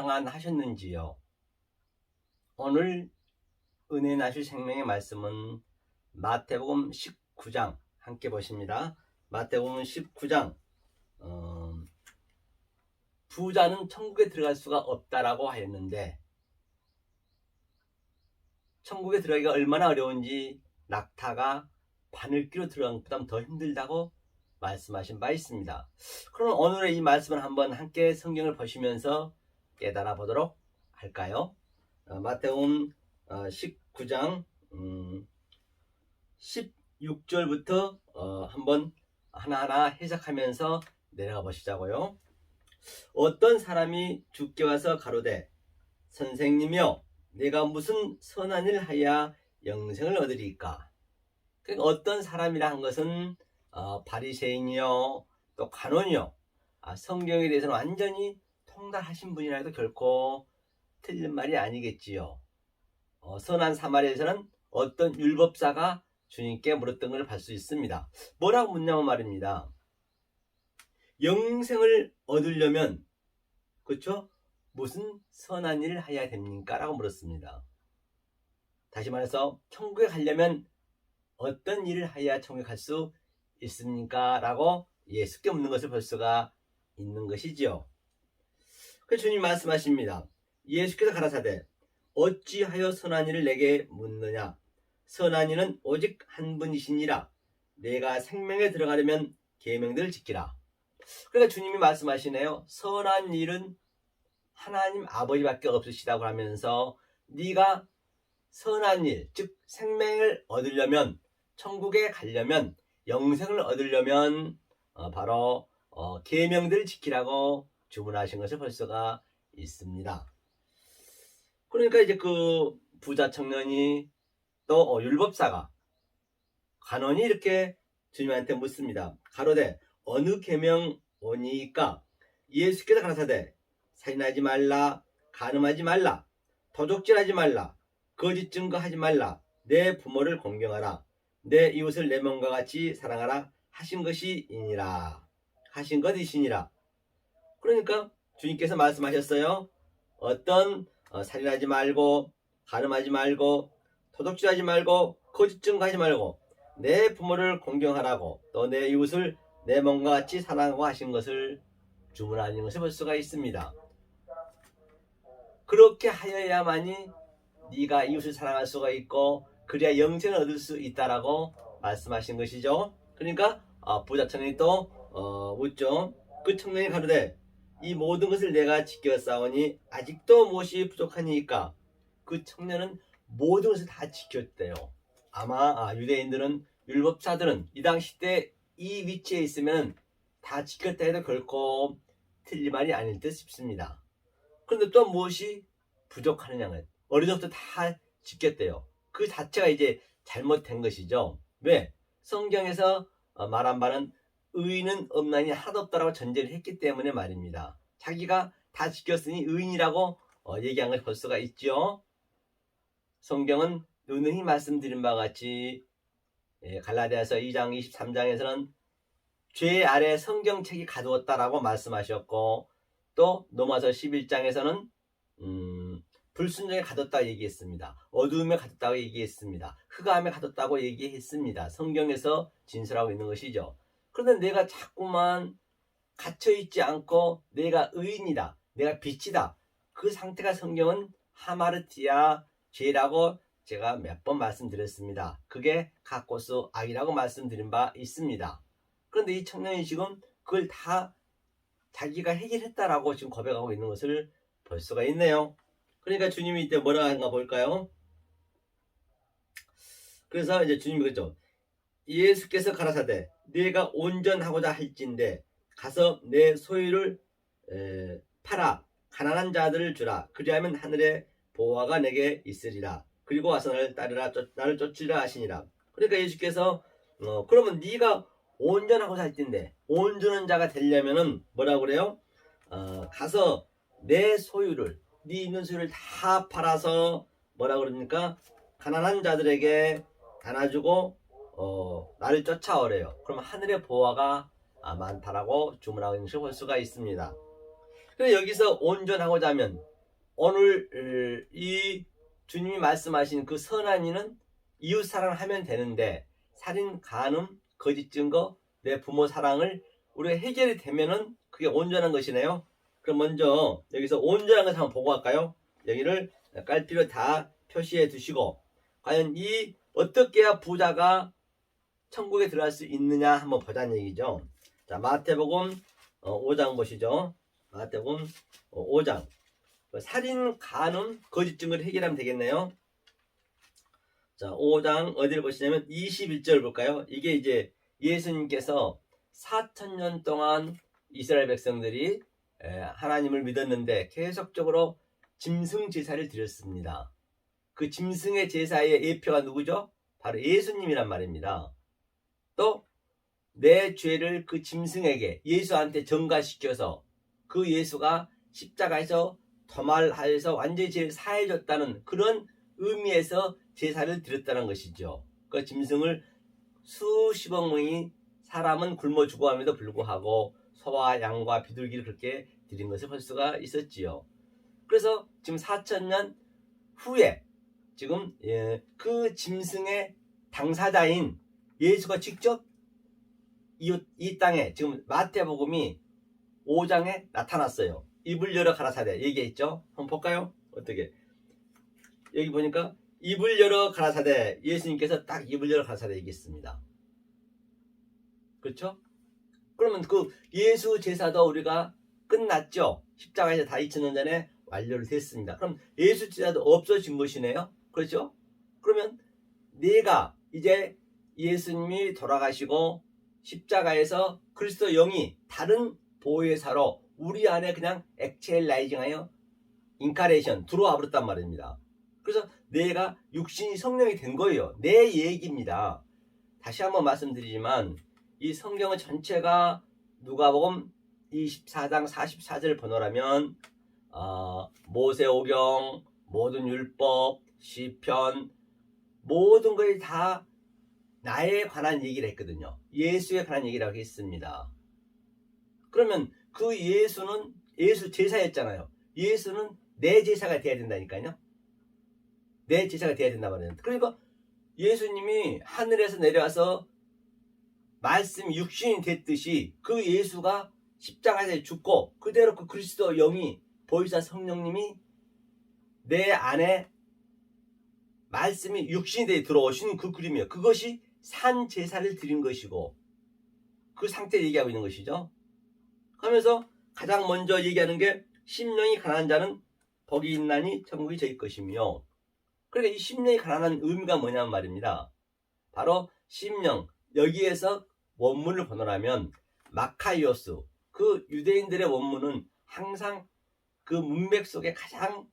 평안하셨는지요? 오늘 은혜 나실 생명의 말씀은 마태복음 19장 함께 보십니다. 마태복음 19장 부자는 천국에 들어갈 수가 없다라고 하였는데, 천국에 들어가기가 얼마나 어려운지 낙타가 바늘귀로 들어간 것보다 더 힘들다고 말씀하신 바 있습니다. 그럼 오늘의 이 말씀을 한번 함께 성경을 보시면서 깨달아 보도록 할까요? 마태복음 19장 16절부터 한번 하나하나 해석하면서 내려가 보시자고요. 어떤 사람이 주께 와서 가로되 선생님이여 내가 무슨 선한 일을 하여야 영생을 얻으리까? 그러니까 어떤 사람이라 한 것은 바리새인이요 또 관원이요, 성경에 대해서는 완전히 통달하신 분이라 해도 결코 틀린 말이 아니겠지요. 선한 사마리아에서는 어떤 율법사가 주님께 물었던 걸 볼 수 있습니다. 뭐라고 묻냐면 말입니다. 영생을 얻으려면, 그렇죠? 무슨 선한 일을 해야 됩니까? 라고 물었습니다. 다시 말해서 천국에 가려면 어떤 일을 해야 천국에 갈 수 있습니까? 라고 예수께 묻는 것을 볼 수가 있는 것이지요. 그 주님 말씀하십니다. 예수께서 가라사대 어찌하여 선한 일을 내게 묻느냐? 선한 이는 오직 한 분이시니라. 내가 생명에 들어가려면 계명들을 지키라. 그러니까 주님이 말씀하시네요. 선한 일은 하나님 아버지밖에 없으시다고 하면서 네가 선한 일, 즉 생명을 얻으려면, 천국에 가려면, 영생을 얻으려면 바로 계명들을 지키라고 주문하신 것을 볼 수가 있습니다. 그러니까 이제 그 부자 청년이 또 율법사가, 관원이 이렇게 주님한테 묻습니다. 가로되 어느 계명 오니까? 예수께서 가라사대 살인하지 말라, 간음하지 말라, 도적질하지 말라, 거짓 증거하지 말라, 내 부모를 공경하라, 내 이웃을 내 몸과 같이 사랑하라 하신 것이니라. 하신 것이시니라. 그러니까 주님께서 말씀하셨어요. 어떤 살인하지 말고, 간음하지 말고, 도둑질하지 말고, 거짓 증거하지 말고, 내 부모를 공경하라고, 또 내 이웃을 내 몸과 같이 사랑하고 하신 것을 주문하는 것을 볼 수가 있습니다. 그렇게 하여야만이 네가 이웃을 사랑할 수가 있고 그래야 영생을 얻을 수 있다라고 말씀하신 것이죠. 그러니까 부자 청년이 또 묻죠. 그 청년이 가로되 이 모든 것을 내가 지켰사오니 아직도 무엇이 부족하니까? 그 청년은 모든 것을 다 지켰대요. 아마 유대인들은, 율법사들은 이 당시 때 이 위치에 있으면 다 지켰다 해도 결코 틀린 말이 아닐 듯 싶습니다. 그런데 또 무엇이 부족하느냐는, 어려서부터 다 지켰대요. 그 자체가 이제 잘못된 것이죠. 왜? 성경에서 말한 바는 의인은 없나니 하나도 없다라고 전제를 했기 때문에 말입니다. 자기가 다 지켰으니 의인이라고 얘기한 것을 볼 수가 있죠. 성경은 누누이 말씀드린 바와 같이 갈라디아서 2장 23장에서는 죄 아래 성경책이 가두었다라고 말씀하셨고, 또 로마서 11장에서는 불순종에 가뒀다고 얘기했습니다. 어두움에 가뒀다고 얘기했습니다. 흑암에 가뒀다고 얘기했습니다. 성경에서 진술하고 있는 것이죠. 그런데 내가 자꾸만 갇혀있지 않고 내가 의인이다, 내가 빛이다, 그 상태가 성경은 하마르티아 죄라고 제가 몇 번 말씀드렸습니다. 그게 가코스 악이라고 말씀드린 바 있습니다. 그런데 이 청년이 지금 그걸 다 자기가 해결했다라고 지금 고백하고 있는 것을 볼 수가 있네요. 그러니까 주님이 이때 뭐라 하는가 볼까요? 그래서 이제 주님이 그랬죠. 예수께서 가라사대 네가 온전하고자 할진대 가서 내 소유를 팔아 가난한 자들을 주라. 그리하면 하늘의 보화가 내게 있으리라. 그리고 와서 나를 따르라, 나를 쫓으라 하시니라. 그러니까 예수께서 그러면 네가 온전하고자 할진대, 온전한 자가 되려면은 뭐라고 그래요? 가서 내 소유를, 네 있는 소유를 다 팔아서 뭐라고 그러니까 가난한 자들에게 나눠주고 나를 쫓아오래요. 그럼 하늘의 보화가 많다라고 주문하고 있는 것을 볼 수가 있습니다. 그래서 여기서 온전하고자 하면 오늘 이 주님이 말씀하신 그 선한 이는 이웃 사랑을 하면 되는데 살인, 간음, 거짓 증거, 내 부모 사랑을 우리가 해결이 되면은 그게 온전한 것이네요. 그럼 먼저 여기서 온전한 것을 한번 보고 갈까요? 여기를 깔피로 다 표시해 두시고 과연 이 어떻게 해야 부자가 천국에 들어갈 수 있느냐 한번 보자는 얘기죠. 자, 마태복음 5장 보시죠. 마태복음 5장 살인, 간음, 거짓 증거를 해결하면 되겠네요. 자, 5장 어디를 보시냐면 21절 볼까요? 이게 이제 예수님께서 4,000년 동안 이스라엘 백성들이 하나님을 믿었는데 계속적으로 짐승 제사를 드렸습니다. 그 짐승의 제사의 예표가 누구죠? 바로 예수님이란 말입니다. 또 내 죄를 그 짐승에게 예수한테 전가시켜서 그 예수가 십자가에서 도말하여서 완전히 죄를 사해줬다는 그런 의미에서 제사를 드렸다는 것이죠. 그 짐승을 수십억 명의 사람은 굶어 죽어함에도 불구하고 소와 양과 비둘기를 그렇게 드린 것을 볼 수가 있었지요. 그래서 지금 4,000년 후에 지금 그 짐승의 당사자인 예수가 직접 이 땅에 지금 마태복음이 5장에 나타났어요. 입을 열어 가라사대 얘기했죠. 한번 볼까요? 어떻게 여기 보니까 입을 열어 가라사대 예수님께서 딱 입을 열어 가라사대 얘기했습니다. 그렇죠? 그러면 그 예수 제사도 우리가 끝났죠. 십자가에서 다 2000년 전에 완료를 됐습니다. 그럼 예수 제사도 없어진 것이네요. 그렇죠? 그러면 내가 이제 예수님이 돌아가시고 십자가에서 그리스도 영이 다른 보혜사로 우리 안에 그냥 액체라이징하여 인카레이션 들어와 버렸단 말입니다. 그래서 내가 육신이 성령이 된 거예요. 내 얘기입니다. 다시 한번 말씀드리지만 이 성경은 전체가 누가복음 24장 44절 번호라면 모세오경, 모든 율법, 시편 모든 것이 다 나에 관한 얘기를 했거든요. 예수에 관한 얘기라고 했습니다. 그러면 그 예수는 예수 제사였잖아요. 예수는 내 제사가 돼야 된다니까요. 내 제사가 돼야 된단 말이에요. 그러니까 예수님이 하늘에서 내려와서 말씀 육신이 됐듯이 그 예수가 십자가에서 죽고 그대로 그 그리스도 영이 보혜사 성령님이 내 안에 말씀이 육신이 되어 들어오시는 그 그림이에요. 그것이 산 제사를 드린 것이고 그 상태를 얘기하고 있는 것이죠. 하면서 가장 먼저 얘기하는 게 심령이 가난한 자는 복이 있나니 천국이 저희 것이며 그러니까 이 심령이 가난한 의미가 뭐냐면 말입니다. 바로 심령 여기에서 원문을 보노라면 마카이오스 그 유대인들의 원문은 항상 그 문맥 속에 가장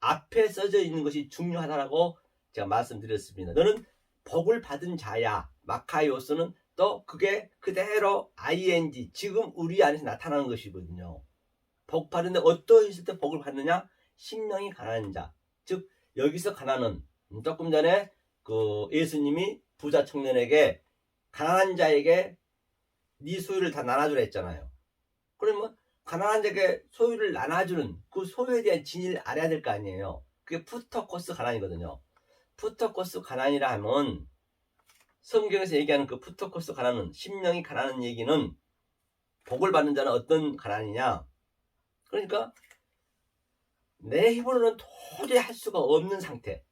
앞에 써져 있는 것이 중요하다라고 제가 말씀드렸습니다. 너는 복을 받은 자야. 마카이오스는 또 그게 그대로 ing 지금 우리 안에서 나타나는 것이거든요. 복 받는데 어떠했을 때 복을 받느냐? 심령이 가난한 자. 즉 여기서 가난은 조금 전에 그 예수님이 부자 청년에게 가난한 자에게 네 소유를 다 나눠주라 했잖아요. 그러면 가난한 자에게 소유를 나눠주는 그 소유에 대한 진리를 알아야 될 거 아니에요. 그게 푸터코스 가난이거든요. 푸터코스 가난이라 하면 성경에서 얘기하는 그 푸터코스 가난은 심령이 가난한 얘기는 복을 받는 자는 어떤 가난이냐? 그러니까 내 힘으로는 도저히 할 수가 없는 상태.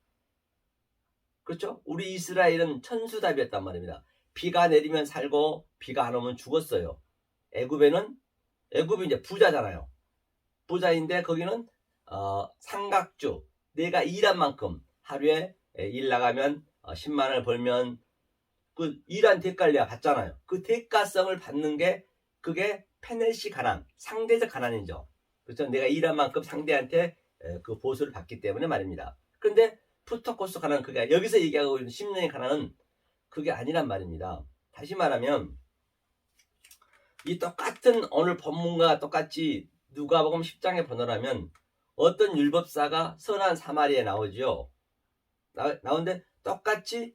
그렇죠? 우리 이스라엘은 천수답이었단 말입니다. 비가 내리면 살고 비가 안 오면 죽었어요. 애굽이 이제 부자잖아요. 부자인데 거기는 삼각주 내가 일한 만큼 하루에 일 나가면 10만 원을 벌면 그 일한 대가를 내가 받잖아요. 그 대가성을 받는 게 그게 페넬시 가난, 상대적 가난이죠. 그렇죠? 내가 일한 만큼 상대한테 그 보수를 받기 때문에 말입니다. 그런데 푸터코스 가난 그게 여기서 얘기하고 있는 심령의 가난은 그게 아니란 말입니다. 다시 말하면 이 똑같은 오늘 본문과 똑같이 누가복음 10장에 번호라면 어떤 율법사가 선한 사마리에 나오죠. 나오는데 똑같이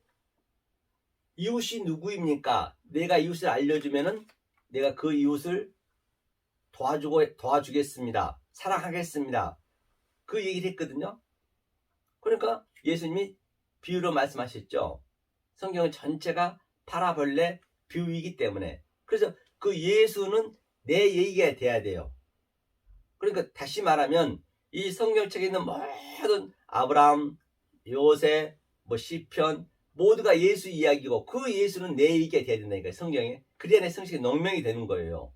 이웃이 누구입니까? 내가 이웃을 알려주면은 내가 그 이웃을 도와주겠습니다. 사랑하겠습니다. 그 얘기를 했거든요. 그러니까 예수님이 비유로 말씀하셨죠. 성경은 전체가 파라볼레 비유이기 때문에. 그래서 그 예수는 내 얘기가 돼야 돼요. 그러니까 다시 말하면 이 성경책에 있는 모든 아브라함, 요셉, 시편 모두가 예수 이야기고 그 예수는 내 얘기가 돼야 된다니까요. 성경에. 그래야 내 성식이 농명이 되는 거예요.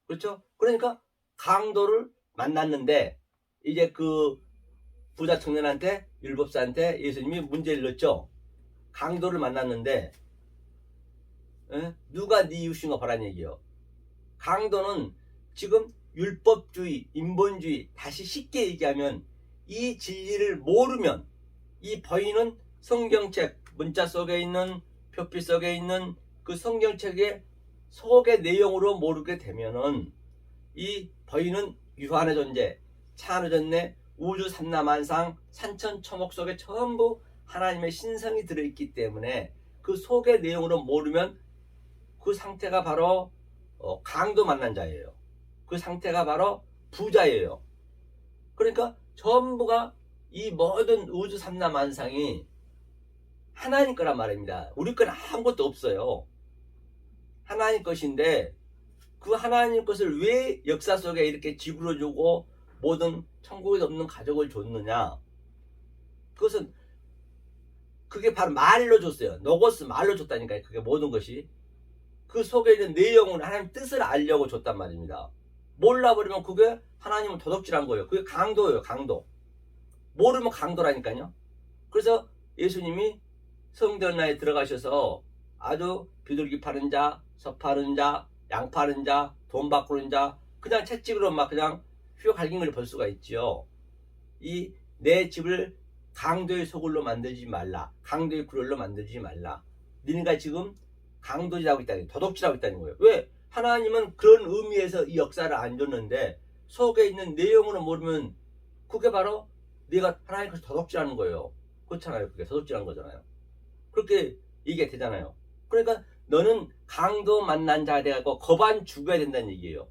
그렇죠? 그러니까 강도를 만났는데 이제 그 부자 청년한테 율법사한테 예수님이 문제를 넣었죠. 강도를 만났는데 누가 네 이웃인가 보라는 얘기요. 강도는 지금 율법주의, 인본주의, 다시 쉽게 얘기하면 이 진리를 모르면 이 버인은 성경책, 문자 속에 있는 표피 속에 있는 그 성경책의 속의 내용으로 모르게 되면은 이 버인은 유한의 존재, 차한의 존재, 우주 삼라만상, 산천초목 속에 전부 하나님의 신성이 들어있기 때문에 그 속의 내용으로 모르면 그 상태가 바로 강도 만난 자예요. 그 상태가 바로 부자예요. 그러니까 전부가 이 모든 우주 삼라만상이 하나님 거란 말입니다. 우리 건 아무것도 없어요. 하나님 것인데 그 하나님 것을 왜 역사 속에 이렇게 지구로 주고 모든 천국에 없는 가족을 줬느냐? 그것은 그게 바로 말로 줬어요. 노고스 말로 줬다니까요. 그게 모든 것이. 그 속에 있는 내용은 하나님 뜻을 알려고 줬단 말입니다. 몰라버리면 그게 하나님은 도둑질한 거예요. 그게 강도예요. 강도. 모르면 강도라니까요. 그래서 예수님이 성전에 들어가셔서 아주 비둘기 파는 자, 소 파는 자, 양 파는 자, 돈 바꾸는 자 그냥 채찍으로 막 그냥 휘어 갈긴 걸 볼 수가 있죠. 이 내 집을 강도의 소굴로 만들지 말라. 강도의 굴로 만들지 말라. 니네가 지금 강도질하고 있다는 도둑질하고 있다는 거예요. 왜? 하나님은 그런 의미에서 이 역사를 안 줬는데 속에 있는 내용으로 모르면 그게 바로 네가 하나님 것을 도둑질하는 거예요. 그렇잖아요. 그게 도둑질한 거잖아요. 그렇게 얘기가 되잖아요. 그러니까 너는 강도 만난 자가 돼가지고 거반 죽어야 된다는 얘기예요.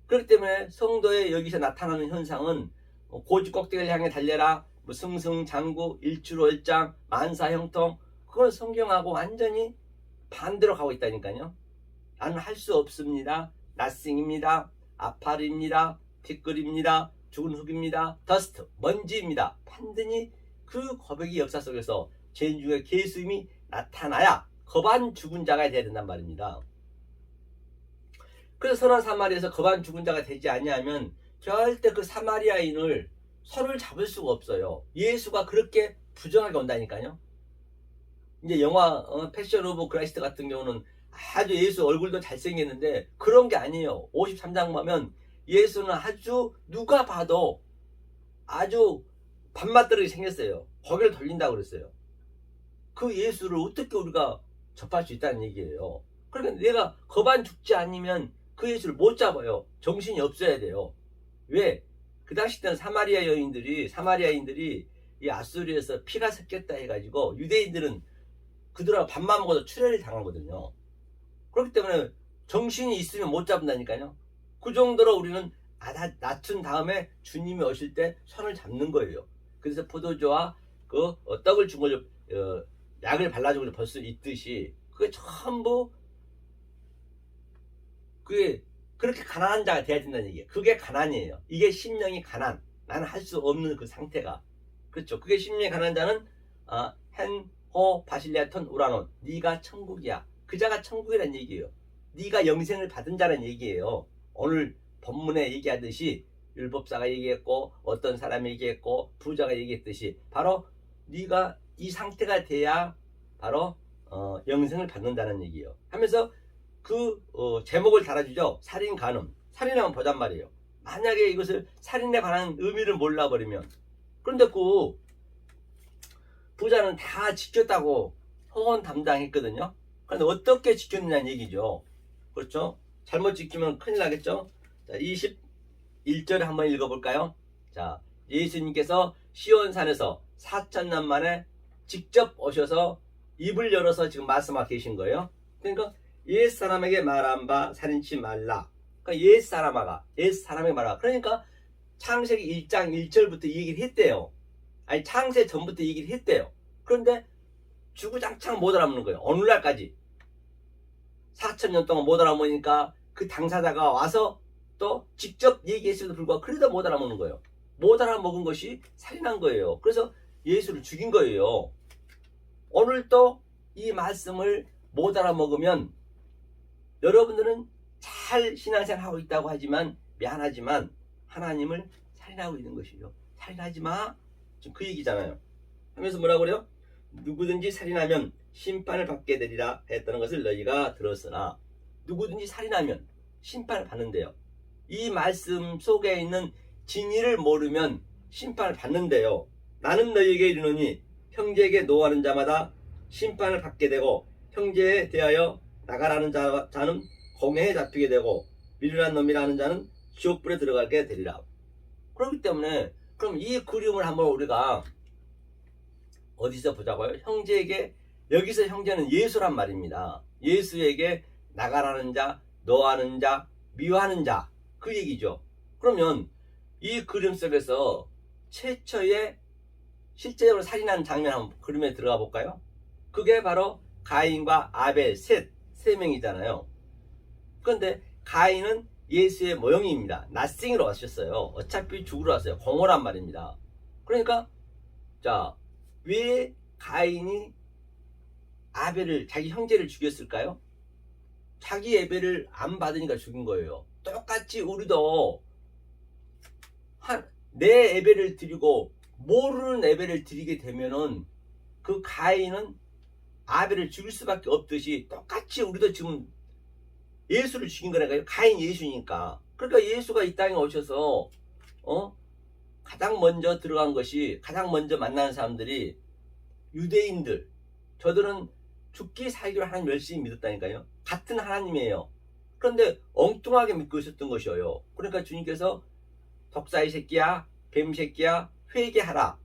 그렇기 때문에 성도에 여기서 나타나는 현상은 고지 꼭대기를 향해 달려라, 승승장구, 일주월장, 만사형통 그건 성경하고 완전히 반대로 가고 있다니까요. 나는 할 수 없습니다. 나싱입니다. 아파르입니다. 티끌입니다. 죽은 흙입니다. 더스트, 먼지입니다. 반드시 그 고백의 역사 속에서 죄인 중에 예수님이 나타나야 거반 죽은 자가 돼야 된단 말입니다. 그래서 선한 사마리아에서 거반 죽은 자가 되지 아니하면 절대 그 사마리아인을 손을 잡을 수가 없어요. 예수가 그렇게 부정하게 온다니까요. 이제 영화 패션 오브 크라이스트 같은 경우는 아주 예수 얼굴도 잘생겼는데 그런 게 아니에요. 53장 보면 예수는 아주 누가 봐도 아주 밥맛들이 생겼어요. 고개를 돌린다고 그랬어요. 그 예수를 어떻게 우리가 접할 수 있다는 얘기예요. 그러니까 내가 거반 죽지 않으면 그 예수를 못 잡아요. 정신이 없어야 돼요. 왜? 그 당시 때는 사마리아인들이 이 아수르에서 피가 섞였다 해가지고 유대인들은 그들하고 밥만 먹어도 출혈을 당하거든요. 그렇기 때문에 정신이 있으면 못 잡는다니까요. 그 정도로 우리는 낮춘 다음에 주님이 오실 때 손을 잡는 거예요. 그래서 포도주와 그 떡을 준 걸 약을 발라주고 벌 수 있듯이 그게 전부 그게 그렇게 가난한 자가 돼야 된다는 얘기예요. 그게 가난이에요. 이게 심령이 가난. 나는 할 수 없는 그 상태가. 그렇죠. 그게 심령이 가난한 자는 헨호 바실리아톤 우라논. 네가 천국이야. 그 자가 천국이라는 얘기예요. 네가 영생을 받은 자라는 얘기예요. 오늘 본문에 얘기하듯이 율법사가 얘기했고 어떤 사람이 얘기했고 부자가 얘기했듯이 바로 네가 이 상태가 돼야 바로 영생을 받는다는 얘기예요. 하면서 그 제목을 달아주죠. 살인 간음. 살인하면 보단 말이에요. 만약에 이것을 살인에 관한 의미를 몰라버리면 그런데 그 부자는 다 지켰다고 호언 담당했거든요. 그런데 어떻게 지켰느냐는 얘기죠. 그렇죠? 잘못 지키면 큰일 나겠죠. 자, 21절에 한번 읽어볼까요? 자, 예수님께서 시온산에서 4,000년 만에 직접 오셔서 입을 열어서 지금 말씀하고 계신 거예요. 그러니까 옛사람에게 말한 바 살인치 말라. 그러니까 옛사람에게 말하라. 그러니까 창세기 1장 1절부터 이 얘기를 했대요. 아니 창세 전부터 얘기를 했대요. 그런데 주구장창 못 알아먹는 거예요. 오늘날까지 4,000년 동안 못 알아먹으니까 그 당사자가 와서 또 직접 얘기했음에도 불구하고 그래도 못 알아먹는 거예요. 못 알아먹은 것이 살인한 거예요. 그래서 예수를 죽인 거예요. 오늘 또 이 말씀을 못 알아먹으면 여러분들은 잘 신앙생활 하고 있다고 하지만 미안하지만 하나님을 살인하고 있는 것이요. 살인하지 마. 지금 그 얘기잖아요. 하면서 뭐라고 그래요? 누구든지 살인하면 심판을 받게 되리라 했다는 것을 너희가 들었으나 누구든지 살인하면 심판을 받는데요. 이 말씀 속에 있는 진리를 모르면 심판을 받는데요. 나는 너희에게 이르노니 형제에게 노하는 자마다 심판을 받게 되고 형제에 대하여 나가라는 자는 공회에 잡히게 되고 미련한 놈이라는 자는 지옥불에 들어가게 되리라. 그렇기 때문에 그럼 이 그림을 한번 우리가 어디서 보자고요? 형제에게, 여기서 형제는 예수란 말입니다. 예수에게 나가라는 자, 노하는 자, 미워하는 자, 그 얘기죠. 그러면 이 그림 속에서 최초의 실제적으로 살인한 장면 한번 그림에 들어가 볼까요? 그게 바로 가인과 아벨 세 명이잖아요. 그런데 가인은 예수의 모형입니다. 낯생이로 왔었어요. 어차피 죽으러 왔어요. 공허란 말입니다. 그러니까 자, 왜 가인이 아벨을, 자기 형제를 죽였을까요? 자기 예배를 안 받으니까 죽인 거예요. 똑같이 우리도 내 예배를 드리고 모르는 예배를 드리게 되면은 그 가인은 아벨을 죽일 수밖에 없듯이 똑같이 우리도 지금 예수를 죽인 거라니까요. 가인 예수니까. 그러니까 예수가 이 땅에 오셔서 가장 먼저 들어간 것이, 가장 먼저 만나는 사람들이 유대인들. 저들은 죽기 살기로 하나님 열심히 믿었다니까요. 같은 하나님이에요. 그런데 엉뚱하게 믿고 있었던 것이에요. 그러니까 주님께서 독사의 새끼야, 뱀 새끼야, 회개하라.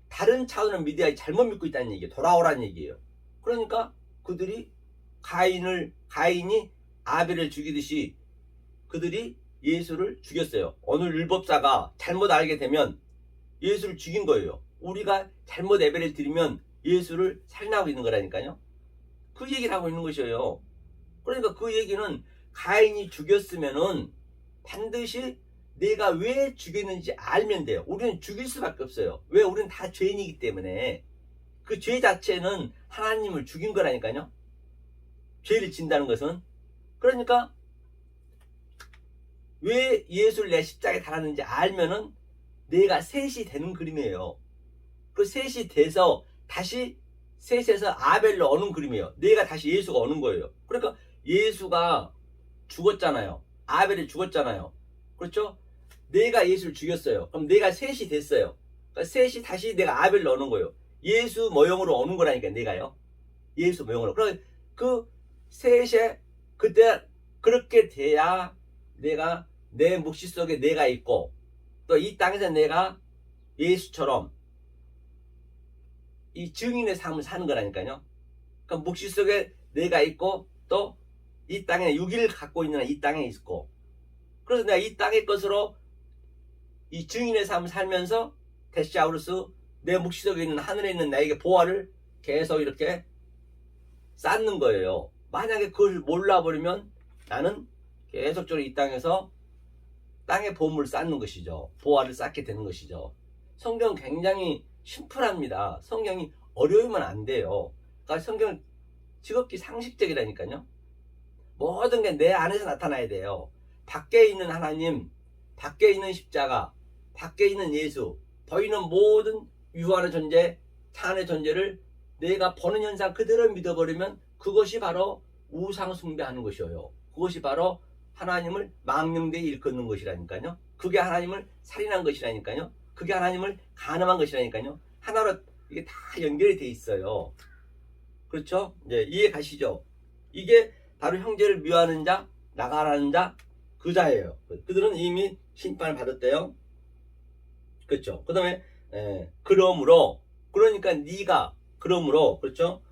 다른 차원을 믿어야 잘못 믿고 있다는 얘기예요. 돌아오라는 얘기예요. 그러니까 그들이 가인이 아벨을 죽이듯이 그들이 예수를 죽였어요. 오늘 율법사가 잘못 알게 되면 예수를 죽인 거예요. 우리가 잘못 예배를 드리면 예수를 살인하고 있는 거라니까요. 그 얘기를 하고 있는 것이에요. 그러니까 그 얘기는 가인이 죽였으면은 반드시 내가 왜 죽였는지 알면 돼요. 우리는 죽일 수밖에 없어요. 왜? 우리는 다 죄인이기 때문에. 그 죄 자체는 하나님을 죽인 거라니까요. 죄를 진다는 것은. 그러니까 왜 예수를 내 십자가에 달았는지 알면은 내가 셋이 되는 그림이에요. 그 셋이 돼서 다시 셋에서 아벨로 오는 그림이에요. 내가 다시 예수가 오는 거예요. 그러니까 예수가 죽었잖아요. 아벨이 죽었잖아요. 그렇죠? 내가 예수를 죽였어요. 그럼 내가 셋이 됐어요. 그러니까 셋이 다시 내가 아벨로 오는 거예요. 예수 모형으로 오는 거라니까, 내가요. 예수 모형으로. 그러니까 그 셋에 그때 그렇게 돼야 내가 내 묵시 속에 내가 있고 또 이 땅에서 내가 예수처럼 이 증인의 삶을 사는 거라니까요. 그러니까 묵시 속에 내가 있고 또 이 땅에 육일을 갖고 있는 이 땅에 있고, 그래서 내가 이 땅의 것으로 이 증인의 삶을 살면서 데시아우루스, 내 묵시 속에 있는 하늘에 있는 나에게 보화를 계속 이렇게 쌓는 거예요. 만약에 그걸 몰라버리면 나는 계속적으로 이 땅에서 땅의 보물을 쌓는 것이죠. 보화를 쌓게 되는 것이죠. 성경은 굉장히 심플합니다. 성경이 어려우면 안 돼요. 그러니까 성경은 지극히 상식적이라니까요. 모든 게 내 안에서 나타나야 돼요. 밖에 있는 하나님, 밖에 있는 십자가, 밖에 있는 예수, 보이는 모든 유한의 존재, 찬의 존재를 내가 보는 현상 그대로 믿어버리면 그것이 바로 우상 숭배하는 것이에요. 그것이 바로 하나님을 망령되이 일컫는 것이라니까요. 그게 하나님을 살인한 것이라니까요. 그게 하나님을 간음한 것이라니까요. 하나로 이게 다 연결이 돼 있어요. 그렇죠? 이제 이해 가시죠? 이게 바로 형제를 미워하는 자, 나가라는 자, 그 자예요. 그들은 이미 심판을 받았대요. 그렇죠? 그 다음에 그러므로, 그러니까 네가, 그러므로, 그렇죠?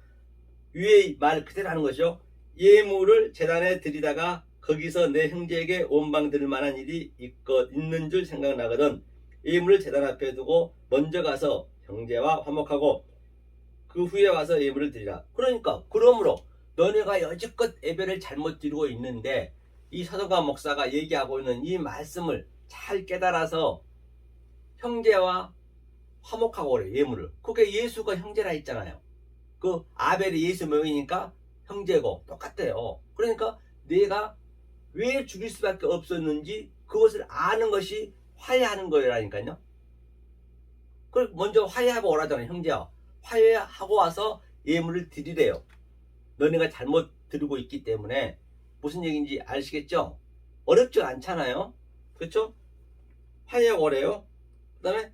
위의 말 그대로 하는 것이죠. 예물을 제단에 드리다가 거기서 내 형제에게 원망 들을 만한 일이 있는 줄 생각나거든 예물을 제단 앞에 두고 먼저 가서 형제와 화목하고 그 후에 와서 예물을 드리라. 그러니까 그러므로 너네가 여지껏 예배를 잘못 드리고 있는데 이 사도가 목사가 얘기하고 있는 이 말씀을 잘 깨달아서 형제와 화목하고 그래. 예물을. 그게 예수가 형제라 했잖아요. 그 아벨이 예수 명이니까 형제고 똑같대요. 그러니까 내가 왜 죽일 수밖에 없었는지 그것을 아는 것이 화해하는 거라니까요. 그걸 먼저 화해하고 오라잖아요. 형제와 화해하고 와서 예물을 드리래요. 너네가 잘못 드리고 있기 때문에. 무슨 얘기인지 아시겠죠? 어렵지 않잖아요. 그렇죠? 화해하고 오래요. 그 다음에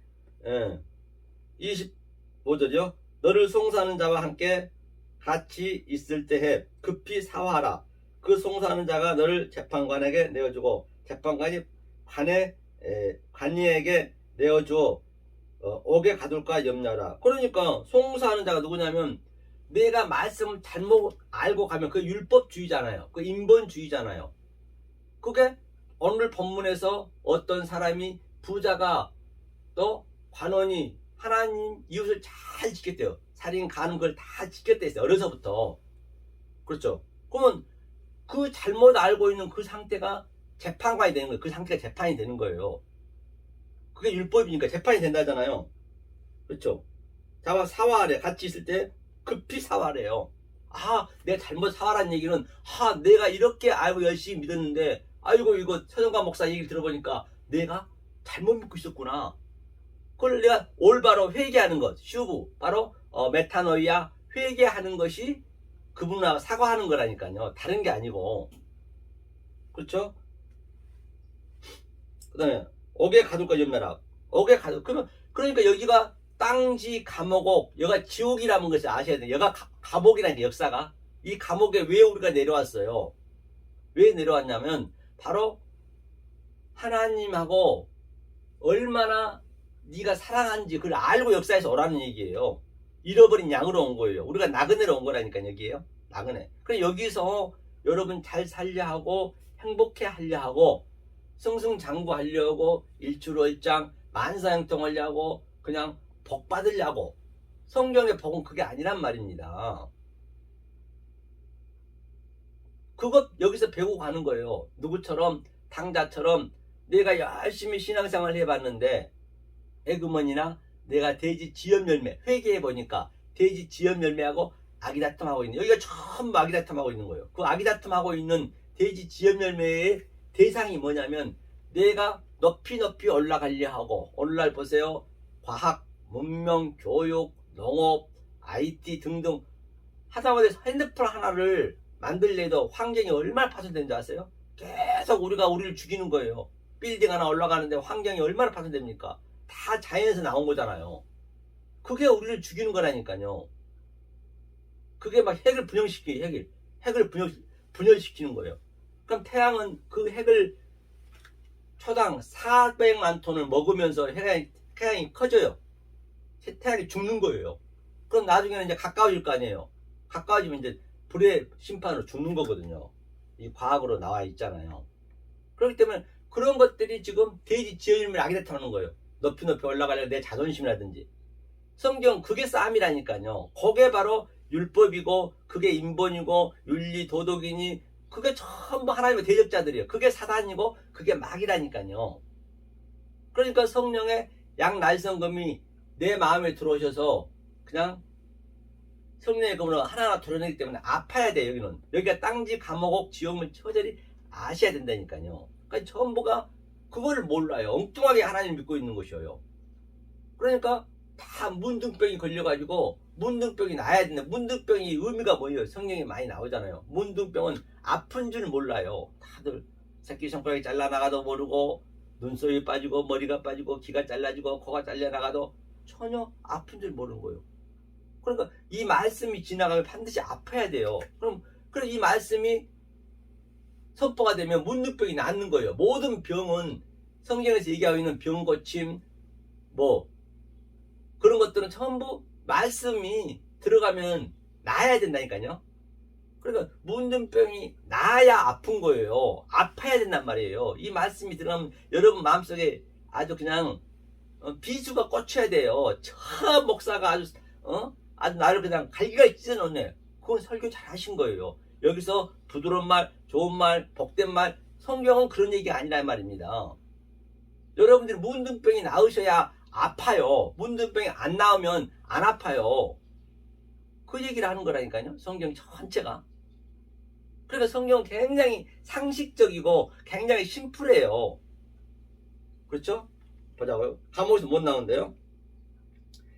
25절이요. 너를 송사하는 자와 함께 같이 있을 때에 급히 사화하라. 그 송사하는 자가 너를 재판관에게 내어주고 재판관이 관이에게 내어주어 옥에 가둘까 염려하라. 그러니까 송사하는 자가 누구냐면 내가 말씀을 잘못 알고 가면 그 율법주의잖아요. 그 인본주의잖아요. 그게 오늘 본문에서 어떤 사람이 부자가 또 관원이 하나님 이웃을 잘 지켰대요. 살인 간음 그걸 다 지켰다 했어요. 어려서부터. 그렇죠. 그러면 그 잘못 알고 있는 그 상태가 재판관이 되는 거예요. 그 상태가 재판이 되는 거예요. 그게 율법이니까 재판이 된다잖아요. 그렇죠. 자와 사화하래. 같이 있을 때 급히 사화래요. 내가 잘못 사화란 얘기는 내가 이렇게 알고 열심히 믿었는데 아이고 이거 서정관 목사 얘기를 들어보니까 내가 잘못 믿고 있었구나. 그걸 내가 올바로 회개하는 것, 슈브, 바로 메타노이아 회개하는 것이 그분하고 사과하는 거라니까요. 다른 게 아니고. 그렇죠? 그 다음에 옥에 가둘까 염려라. 옥에 가둘. 그러니까 여기가 땅지 감옥, 여가 지옥이라는 것을 아셔야 돼요. 여가 감옥이라는 게 역사가. 이 감옥에 왜 우리가 내려왔어요? 왜 내려왔냐면 바로 하나님하고 얼마나 네가 사랑하는지 그걸 알고 역사에서 오라는 얘기예요. 잃어버린 양으로 온 거예요. 우리가 나그네로 온 거라니까 여기에요. 나그네. 그래 여기서 여러분 잘 살려 하고 행복해 하려 하고 승승장구하려고 일주일장 만사형통하려고 그냥 복 받으려고. 성경의 복은 그게 아니란 말입니다. 그것 여기서 배우고 가는 거예요. 누구처럼 당자처럼 내가 열심히 신앙생활을 해봤는데 에그머니나 내가 돼지 지엽 열매 회개해 보니까 돼지 지엽 열매하고 아기다툼하고 있는 여기가 전부 아기다툼하고 있는 거예요. 그 아기다툼하고 있는 돼지 지엽 열매의 대상이 뭐냐면 내가 높이 올라가려 하고 오늘날 보세요. 과학, 문명, 교육, 농업, IT 등등 하다못해 핸드폰 하나를 만들래도 환경이 얼마나 파손되는 줄 아세요? 계속 우리를 죽이는 거예요. 빌딩 하나 올라가는데 환경이 얼마나 파손됩니까? 다 자연에서 나온 거잖아요. 그게 우리를 죽이는 거라니까요. 그게 막 핵을 분열시키는 핵을 분열시키는 거예요. 그럼 태양은 그 핵을 초당 400만 톤을 먹으면서 태양이 커져요. 태양이 죽는 거예요. 그럼 나중에는 이제 가까워질 거 아니에요. 가까워지면 이제 불의 심판으로 죽는 거거든요. 이 과학으로 나와 있잖아요. 그렇기 때문에 그런 것들이 지금 돼지 지어짐을 아기다툼하는 거예요. 높이 올라가려고 내 자존심이라든지. 성경 그게 싸움이라니까요. 그게 바로 율법이고 그게 인본이고 윤리 도덕이니 그게 전부 하나님의 대적자들이에요. 그게 사단이고 그게 마귀라니까요. 그러니까 성령의 양날성금이 내 마음에 들어오셔서 그냥 성령의 검으로 하나하나 드러내기 때문에 아파야 돼요. 여기는. 여기가 땅지 감옥 지옥문 처절히 아셔야 된다니까요. 그러니까 전부가 그거를 몰라요. 엉뚱하게 하나님 믿고 있는 것이에요. 그러니까 다 문둥병이 걸려가지고 문둥병이 나야 된다. 문둥병이 의미가 뭐예요? 성경에 많이 나오잖아요. 문둥병은 아픈 줄 몰라요. 다들 새끼손가락이 잘라나가도 모르고 눈썹이 빠지고 머리가 빠지고 귀가 잘라지고 코가 잘려나가도 전혀 아픈 줄 모르는 거예요. 그러니까 이 말씀이 지나가면 반드시 아파야 돼요. 그럼 이 말씀이 선포가 되면 문둥병이 낫는 거예요. 모든 병은 성경에서 얘기하고 있는 병 고침 뭐 그런 것들은 전부 말씀이 들어가면 나아야 된다니까요. 그러니까 문둥병이 나야 아픈 거예요. 아파야 된단 말이에요. 이 말씀이 들어가면 여러분 마음속에 아주 그냥 비수가 꽂혀야 돼요. 저 목사가 아주 나를 그냥 갈기갈기 찢어놓네. 그건 설교 잘 하신 거예요. 여기서 부드러운 말, 좋은 말, 복된 말, 성경은 그런 얘기가 아니란 말입니다. 여러분들이 문둥병이 나으셔야 아파요. 문둥병이 안 나오면 안 아파요. 그 얘기를 하는 거라니까요. 성경 전체가. 그러니까 성경은 굉장히 상식적이고 굉장히 심플해요. 그렇죠? 보자고요. 감옥에서 못 나온대요.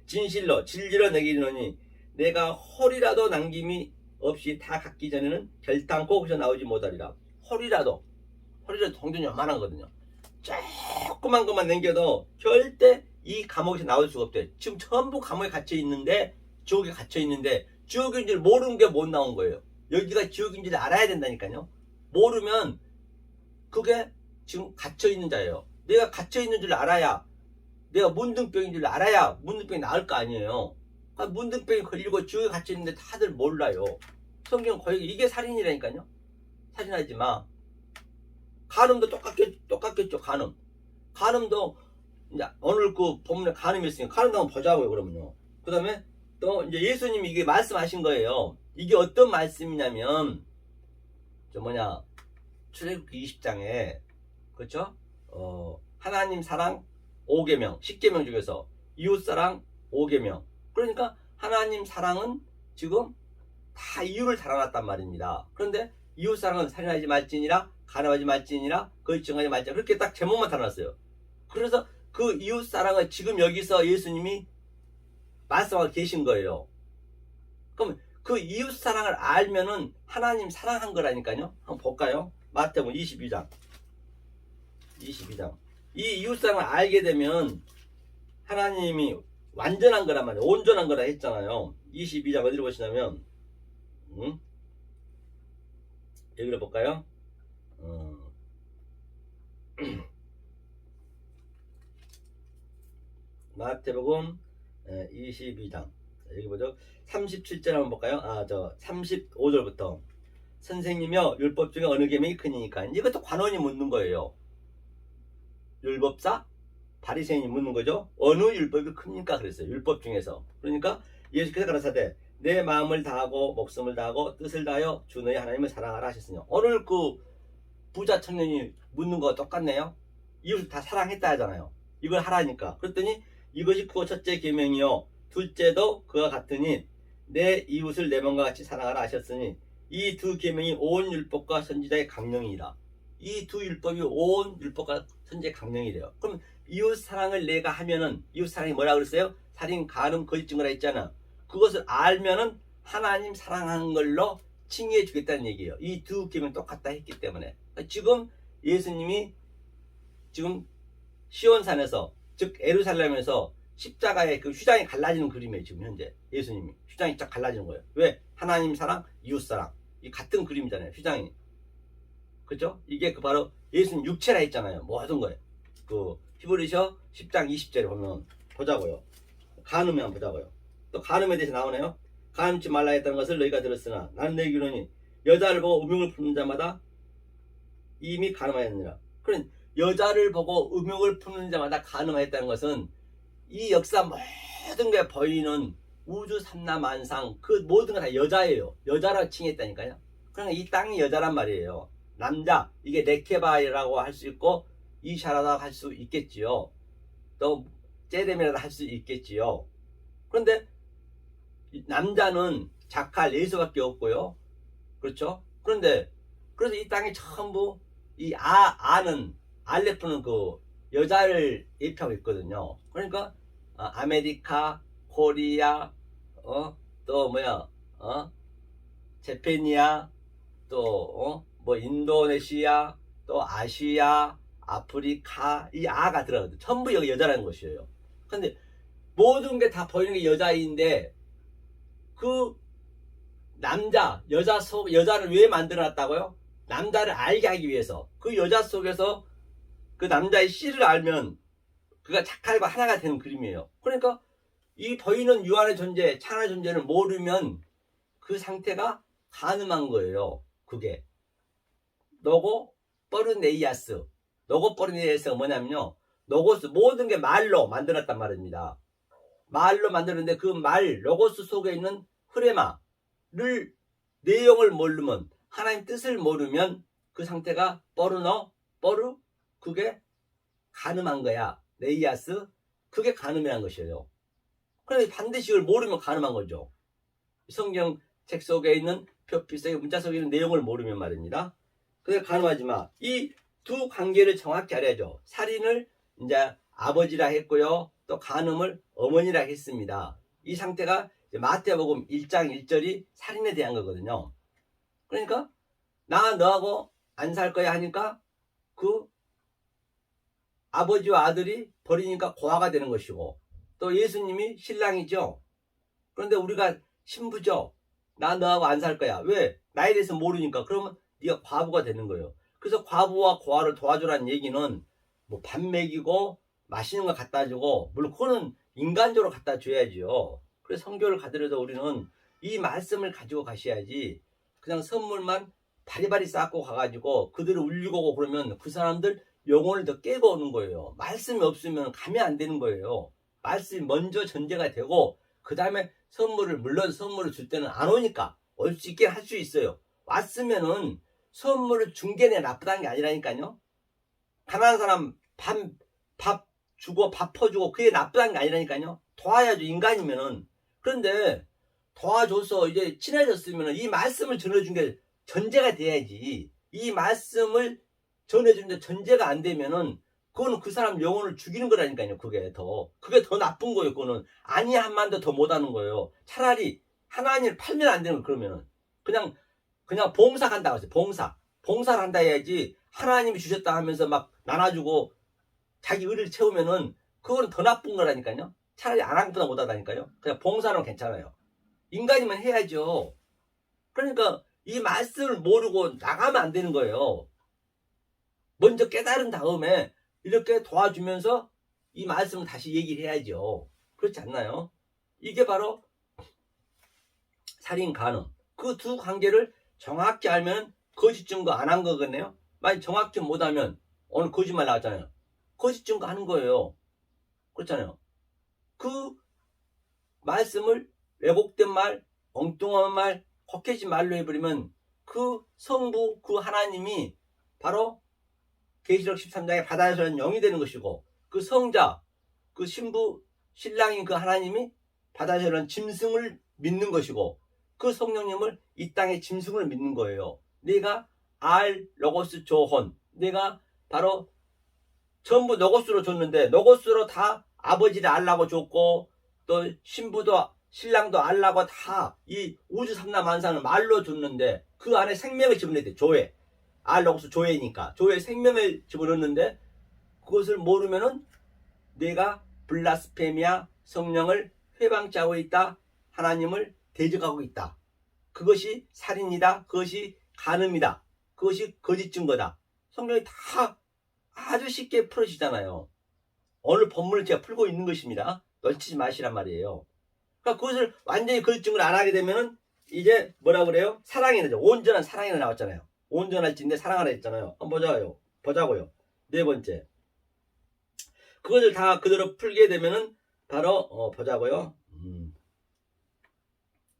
진실로 내게 이르노니 내가 홀이라도 남김이 없이 다 갖기 전에는 결단코 거기서 나오지 못하리라. 홀이라도 동전이 요만한 거거든요. 조그만 것만 남겨도 절대 이 감옥에서 나올 수가 없대. 지금 전부 감옥에 갇혀 있는데, 지옥에 갇혀 있는데 지옥인 줄 모르는 게 못 나온 거예요. 여기가 지옥인 줄 알아야 된다니까요. 모르면 그게 지금 갇혀 있는 자예요. 내가 갇혀 있는 줄 알아야, 내가 문둥병인 줄 알아야 문둥병이 나을 거 아니에요. 문둥병이 걸리고 지옥에 갇혀 있는데 다들 몰라요. 성경 거의 이게 살인이라니까요. 살인하지 마. 간음도 똑같겠죠. 간음도 이제 오늘 그 본문에 간음이 있으니까 간음도 한번 보자고요. 그러면요. 그 다음에 또 이제 예수님이 이게 말씀하신 거예요. 이게 어떤 말씀이냐면 출애굽기 20장에 그렇죠? 하나님 사랑 5계명 10계명 중에서 이웃사랑 5계명. 그러니까 하나님 사랑은 지금 다 이유를 달아놨단 말입니다. 그런데 이웃사랑은 살인하지 말지니라, 간음하지 말지니라, 거짓증하지 말지니라, 그렇게 딱 제목만 달아놨어요. 그래서 그 이웃사랑을 지금 여기서 예수님이 말씀하고 계신 거예요. 그럼 그 이웃사랑을 알면은 하나님 사랑한 거라니까요. 한번 볼까요? 마태복음 22장. 이 이웃사랑을 알게 되면 하나님이 완전한 거란 말이에요. 온전한 거라 했잖아요. 22장 어디로 보시냐면 여기로 볼까요? 마태복음 22장 여기 보죠. 37절 한번 볼까요? 35절부터 선생님이여 율법 중에 어느 계명이 크니까 이것도 관원이 묻는 거예요. 율법사 바리새인이 묻는 거죠. 어느 율법이 큽니까? 그랬어요. 율법 중에서. 그러니까 예수께서 가라사대 내 마음을 다하고 목숨을 다하고 뜻을 다하여 주 너희 하나님을 사랑하라 하셨으니 오늘 그 부자 청년이 묻는 거 똑같네요. 이웃을 다 사랑했다 하잖아요. 이걸 하라니까. 그랬더니 이것이 그 첫째 계명이요 둘째도 그와 같으니 내 이웃을 내 몸과 같이 사랑하라 하셨으니 이 두 계명이 온 율법과 선지자의 강령이라. 이 두 율법이 온 율법과 선지자의 강령이래요. 그럼 이웃 사랑을 내가 하면은 이웃 사랑이 뭐라 그랬어요? 살인, 간음, 거짓 증거라 했잖아. 그것을 알면은 하나님 사랑하는 걸로 칭의해 주겠다는 얘기예요. 이 두 계명 똑같다 했기 때문에. 지금 예수님이 지금 시온산에서 즉 예루살렘에서 십자가의 그 휘장이 갈라지는 그림이에요. 지금 현재 예수님이 휘장이 쫙 갈라지는 거예요. 왜? 하나님 사랑, 이웃 사랑. 이 같은 그림이잖아요. 휘장이. 그죠? 이게 그 바로 예수님 육체라 했잖아요. 모든 거에. 그 히브리서 10장 20절에 보면 보자고요. 간음에 한번 보자고요. 또 간음에 대해서 나오네요. 간음치 말라 했다는 것을 너희가 들었으나 나는 너희 기로니 여자를 보고 음욕을 품는 자마다 이미 간음하였느니라. 그런 여자를 보고 음욕을 품는 자마다 간음하였다는 것은 이 역사 모든 게 보이는 우주 삼라만상 그 모든 게 다 여자예요. 여자라고 칭했다니까요. 그러니까 이 땅이 여자란 말이에요. 남자 이게 네케바이라고 할 수 있고 이샤라다고 할 수 있겠지요. 또 제뎀이라도 할 수 있겠지요. 그런데 남자는 자칼 예수밖에 없고요. 그렇죠? 그런데 그래서 이 땅이 전부 이 아는 알레프는 그 여자를 예표하고 있거든요. 그러니까 아메리카, 코리아, 또 제페니아, 또 인도네시아, 또 아시아, 아프리카 이 아가 들어가거든요. 전부 여기 여자라는 것이에요. 근데 모든 게 다 보이는 게 여자인데 그 여자를 왜 만들어놨다고요? 남자를 알게 하기 위해서. 그 여자 속에서 그 남자의 씨를 알면 그가 자칼과 하나가 되는 그림이에요. 그러니까 이 보이는 유한의 존재, 찬의 존재를 모르면 그 상태가 가늠한 거예요. 그게 노고 뻐르네이아스. 노고 뻐르네이아스가 뭐냐면요, 노고스, 모든 게 말로 만들었단 말입니다. 말로 만드는데 그 말 로고스 속에 있는 흐레마를 내용을 모르면, 하나님 뜻을 모르면 그 상태가 뻐르너 뻐르, 그게 가늠한 거야. 네이아스, 그게 가늠이란 것이에요. 그런데 반드시 이걸 모르면 가늠한 거죠. 성경 책 속에 있는 표피석의 문자 속에 있는 내용을 모르면 말입니다. 그래서 가늠하지 마. 이 두 관계를 정확히 알아야죠. 살인을 이제 아버지라 했고요, 또 간음을 어머니라 했습니다. 이 상태가 마태복음 1장 1절이 살인에 대한 거거든요. 그러니까 나 너하고 안 살 거야 하니까 그 아버지와 아들이 버리니까 고아가 되는 것이고, 또 예수님이 신랑이죠. 그런데 우리가 신부죠. 나 너하고 안 살 거야. 왜? 나에 대해서 모르니까. 그러면 네가 과부가 되는 거예요. 그래서 과부와 고아를 도와주라는 얘기는 뭐 밥 먹이고 맛있는 거 갖다 주고, 물론 그거는 인간적으로 갖다 줘야지요. 그래서 성교를 가더라도 우리는 이 말씀을 가지고 가셔야지, 그냥 선물만 바리바리 쌓고 가가지고 그들을 울리고 오고 그러면 그 사람들 영혼을 더 깨고 오는 거예요. 말씀이 없으면 가면 안 되는 거예요. 말씀이 먼저 전제가 되고, 그 다음에 선물을, 물론 선물을 줄 때는 안 오니까 올 수 있게 할 수 있어요. 왔으면은 선물을 준 게 나쁘다는 게 아니라니까요. 가난한 사람 밥 주고 밥 퍼주고 그게 나쁘다는 게 아니라니까요. 도와야죠, 인간이면은. 그런데 도와줘서 이제 친해졌으면 이 말씀을 전해준 게 전제가 돼야지. 이 말씀을 전해준 게 전제가 안 되면은 그거는 그 사람 영혼을 죽이는 거라니까요. 그게 더 나쁜 거예요. 그거는 아니 한마디도 더 못하는 거예요. 차라리 하나님을 팔면 안 되는 거. 그러면은 그냥 봉사 간다 그랬어요. 봉사를 한다 해야지, 하나님이 주셨다 하면서 막 나눠주고 자기 의리를 채우면은 그거는 더 나쁜 거라니까요. 차라리 안 한 것보다 못하다니까요. 그냥 봉사는 괜찮아요. 인간이면 해야죠. 그러니까 이 말씀을 모르고 나가면 안 되는 거예요. 먼저 깨달은 다음에 이렇게 도와주면서 이 말씀을 다시 얘기를 해야죠. 그렇지 않나요? 이게 바로 살인 간음. 그 두 관계를 정확히 알면 거짓 증거 안 한 거겠네요. 만약 정확히 못하면 오늘 거짓말 나왔잖아요. 거짓 증거 하는 거예요. 그렇잖아요. 그 말씀을 왜곡된 말, 엉뚱한 말, 헛개진 말로 해버리면 그 성부, 그 하나님이 바로 계시록 13장에 바다에서는 영이 되는 것이고, 그 성자, 그 신부, 신랑인 그 하나님이 바다에서는 짐승을 믿는 것이고, 그 성령님을 이 땅의 짐승을 믿는 거예요. 내가 알 로고스 조혼, 내가 바로 전부 로고스로 줬는데 로고스로 다 아버지를 알라고 줬고, 또 신부도 신랑도 알라고 다 이 우주 삼라만상을 말로 줬는데 그 안에 생명을 집어넣는데, 조회, 알 로고스 조회니까 조회 생명을 집어넣는데, 그것을 모르면은 내가 블라스페미아, 성령을 회방치하고 있다, 하나님을 대적하고 있다, 그것이 살인이다, 그것이 간음이다, 그것이 거짓 증거다. 성경이 다 아주 쉽게 풀어지잖아요. 오늘 본문을 제가 풀고 있는 것입니다. 놓치지 마시란 말이에요. 그러니까 그것을 완전히 거짓 증거를 안 하게 되면은 이제 뭐라 그래요? 사랑이 되죠. 온전한 사랑이 나왔잖아요. 온전할진데 사랑하라 했잖아요. 한번 보자고요. 네 번째, 그것을 다 그대로 풀게 되면은 바로 보자고요.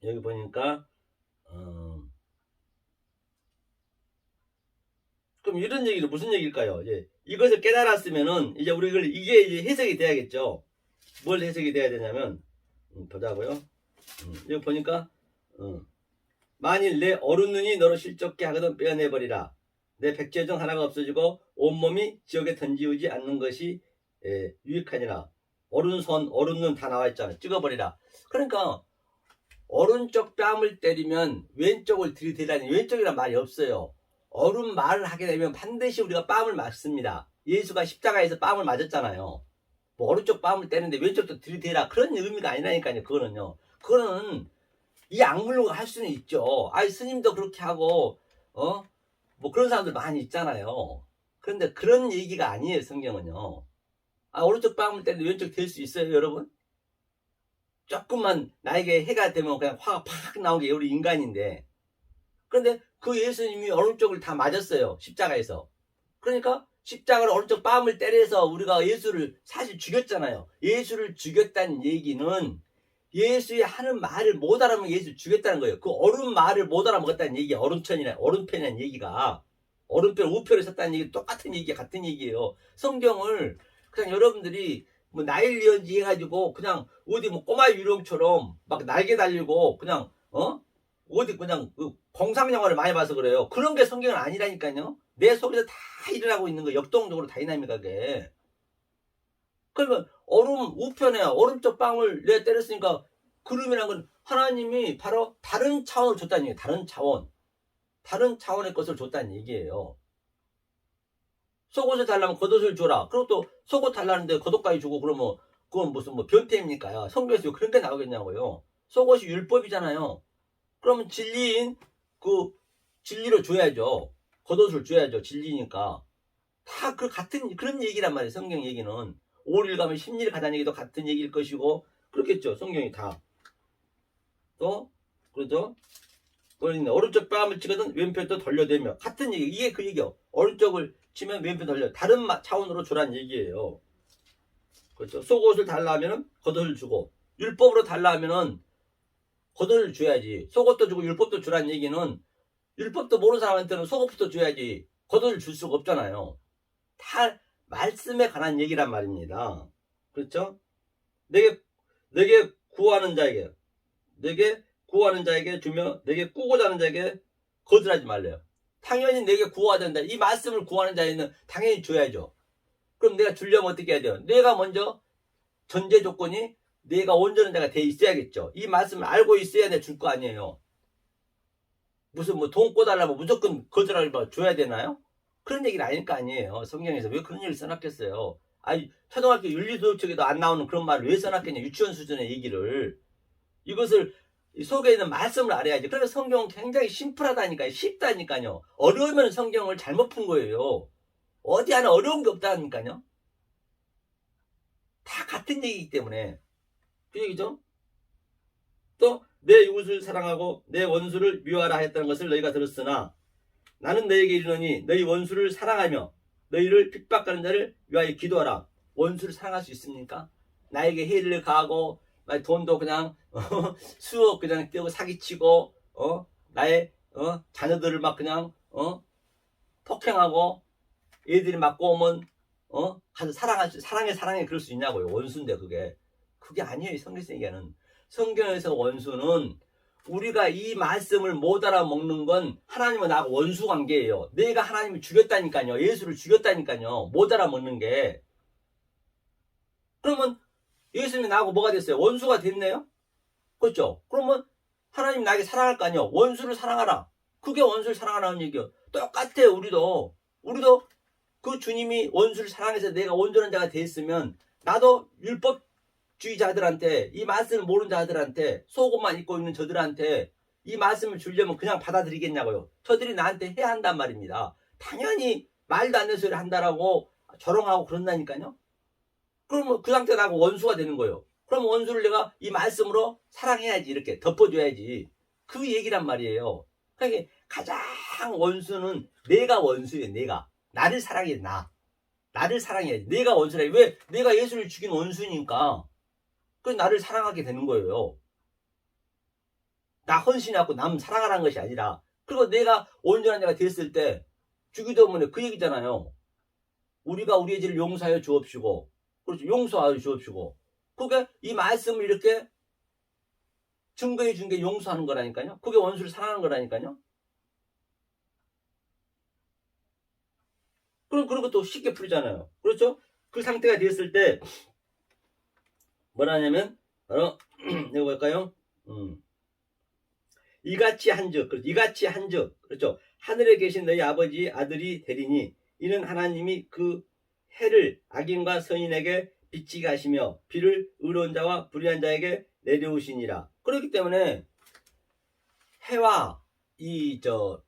여기 보니까 그럼 이런 얘기는 무슨 얘기일까요? 이것을 깨달았으면은 이제 이게 이제 해석이 돼야겠죠. 뭘 해석이 돼야 되냐면 보자고요. 여기 보니까 만일 내 어른 눈이 너를 실족게 하거든 빼어내버리라. 내 백제 중 하나가 없어지고 온몸이 지옥에 던지우지 않는 것이 유익하니라. 오른손, 오른눈 다 나와 있잖아요. 찍어버리라. 그러니까 오른쪽 뺨을 때리면 왼쪽을 들이대라니, 왼쪽이란 말이 없어요. 어른 말을 하게 되면 반드시 우리가 뺨을 맞습니다. 예수가 십자가에서 뺨을 맞았잖아요. 뭐 오른쪽 뺨을 때리는데 왼쪽도 들이대라, 그런 의미가 아니라니까요. 그거는 이 악물고 할 수는 있죠. 스님도 그렇게 하고 뭐 그런 사람들 많이 있잖아요. 그런데 그런 얘기가 아니에요. 성경은요. 오른쪽 뺨을 때리는데 왼쪽 될 수 있어요, 여러분? 조금만 나에게 해가 되면 그냥 화가 팍 나오게, 우리 인간인데. 그런데 그 예수님이 오른쪽을 다 맞았어요. 십자가에서. 그러니까 십자가를 오른쪽 뺨을 때려서 우리가 예수를 사실 죽였잖아요. 예수를 죽였다는 얘기는 예수의 하는 말을 못 알아먹으면 예수 죽였다는 거예요. 그 옳은 말을 못 알아먹었다는 얘기야. 오른편이라는 얘기가. 오른편, 우편에 섰다는 얘기 똑같은 얘기야. 같은 얘기예요. 성경을 그냥 여러분들이 뭐 나일리언지 해가지고 그냥 어디 뭐 꼬마 유령처럼 막 날개 달리고 그냥 어디 그냥 그 공상 영화를 많이 봐서 그래요. 그런 게 성경은 아니라니까요. 내 속에서 다 일어나고 있는 거 역동적으로 다이나믹하게. 그러면 우편에 오른쪽 빵을 내가 때렸으니까 그림이란 건 하나님이 바로 다른 차원을 줬다는 얘기예요. 다른 차원의 것을 줬다는 얘기예요. 속옷을 달라면 겉옷을 줘라. 그리고 또 속옷 달라는데 겉옷까지 주고 그러면 그건 무슨 뭐 변태입니까? 성경에서 그런 게 나오겠냐고요. 속옷이 율법이잖아요. 그러면 진리인 그 진리로 줘야죠. 겉옷을 줘야죠. 진리니까. 다 그 같은 그런 얘기란 말이에요. 성경 얘기는 5일 가면 10일 가자는 얘기도 같은 얘기일 것이고 그렇겠죠. 성경이 다. 또 그렇죠. 오른쪽 뺨을 치거든 왼편도 돌려대며 같은 얘기. 이게 그 얘기요. 오른쪽을 치면 왼편 돌려. 다른 차원으로 주란 얘기예요. 그렇죠. 속옷을 달라 하면은 겉옷을 주고 율법으로 달라 하면은 겉옷을 줘야지. 속옷도 주고 율법도 주란 얘기는 율법도 모르는 사람한테는 속옷부터 줘야지. 겉옷을 줄 수가 없잖아요. 다 말씀에 관한 얘기란 말입니다. 그렇죠? 내게 구하는 자에게 주며 내게 꾸고자 하는 자에게 거절하지 말래요. 당연히 내게 구워야 된다. 이 말씀을 구하는 자에는 당연히 줘야죠. 그럼 내가 주려면 어떻게 해야 돼요? 내가 먼저 전제 조건이 내가 온전한 자가 돼 있어야겠죠. 이 말씀을 알고 있어야 내가 줄 거 아니에요. 무슨 뭐 돈 꿔달라고 무조건 거절하려고 줘야 되나요? 그런 얘기는 아닐 거 아니에요. 성경에서 왜 그런 얘기를 써놨겠어요. 아니 초등학교 윤리도덕책에도 안 나오는 그런 말을 왜 써놨겠냐. 유치원 수준의 얘기를. 이것을 속에 있는 말씀을 알아야지. 그래서 성경은 굉장히 심플하다니까요. 쉽다니까요. 어려우면 성경을 잘못 푼 거예요. 어디 하나 어려운 게 없다니까요. 다 같은 얘기이기 때문에. 그 얘기죠. 또 내 이웃을 사랑하고 내 원수를 미워하라 했다는 것을 너희가 들었으나 나는 너희에게 이르노니 너희 원수를 사랑하며 너희를 핍박하는 자를 위하여 기도하라. 원수를 사랑할 수 있습니까? 나에게 해를 가하고 돈도 그냥 수억 그냥 떼고 사기치고 나의 자녀들을 막 그냥 폭행하고 애들이 맞고 오면 가서 사랑해 그럴 수 있냐고요. 원수인데 그게 아니에요. 성경에서 얘기하는. 성경에서 원수는 우리가 이 말씀을 못 알아먹는 건 하나님과 나하고 원수 관계예요. 내가 하나님을 죽였다니까요. 예수를 죽였다니까요. 못 알아먹는 게. 그러면 예수님이 나하고 뭐가 됐어요? 원수가 됐네요? 그렇죠? 그러면 하나님 나에게 사랑할 거 아니에요? 원수를 사랑하라. 그게 원수를 사랑하라는 얘기예요. 똑같아요. 우리도 그 주님이 원수를 사랑해서 내가 온전한 자가 됐으면 나도 율법주의자들한테 이 말씀을 모르는 자들한테 속옷만 입고 있는 저들한테 이 말씀을 주려면 그냥 받아들이겠냐고요. 저들이 나한테 해야 한단 말입니다. 당연히 말도 안 되는 소리를 한다라고 조롱하고 그런다니까요. 그러면 그 상태가 나하고 원수가 되는 거예요. 그럼 원수를 내가 이 말씀으로 사랑해야지. 이렇게 덮어줘야지. 그 얘기란 말이에요. 그러니까 가장 원수는 내가 원수예요. 내가. 나를 사랑해. 나를 사랑해야지. 내가 원수라. 왜? 내가 예수를 죽인 원수니까. 그래서 나를 사랑하게 되는 거예요. 나 헌신하고 남 사랑하라는 것이 아니라. 그리고 내가 온전한 자가 됐을 때 주기도문에 그 얘기잖아요. 우리가 우리의 죄를 용서하여 주옵시고. 그렇죠. 용서하여 주옵시고. 그게 이 말씀을 이렇게 증거해 준 게 용서하는 거라니까요. 그게 원수를 사랑하는 거라니까요. 그런 것도 쉽게 풀잖아요. 그렇죠? 그 상태가 됐을 때 뭐라 하냐면 바로 이거 볼까요? 이같이 한즉 그렇죠. 하늘에 계신 너희 아버지 아들이 되리니 이는 하나님이 그 해를 악인과 선인에게 비치게 하시며 비를 의로운 자와 불의한 자에게 내려오시니라. 그렇기 때문에 해와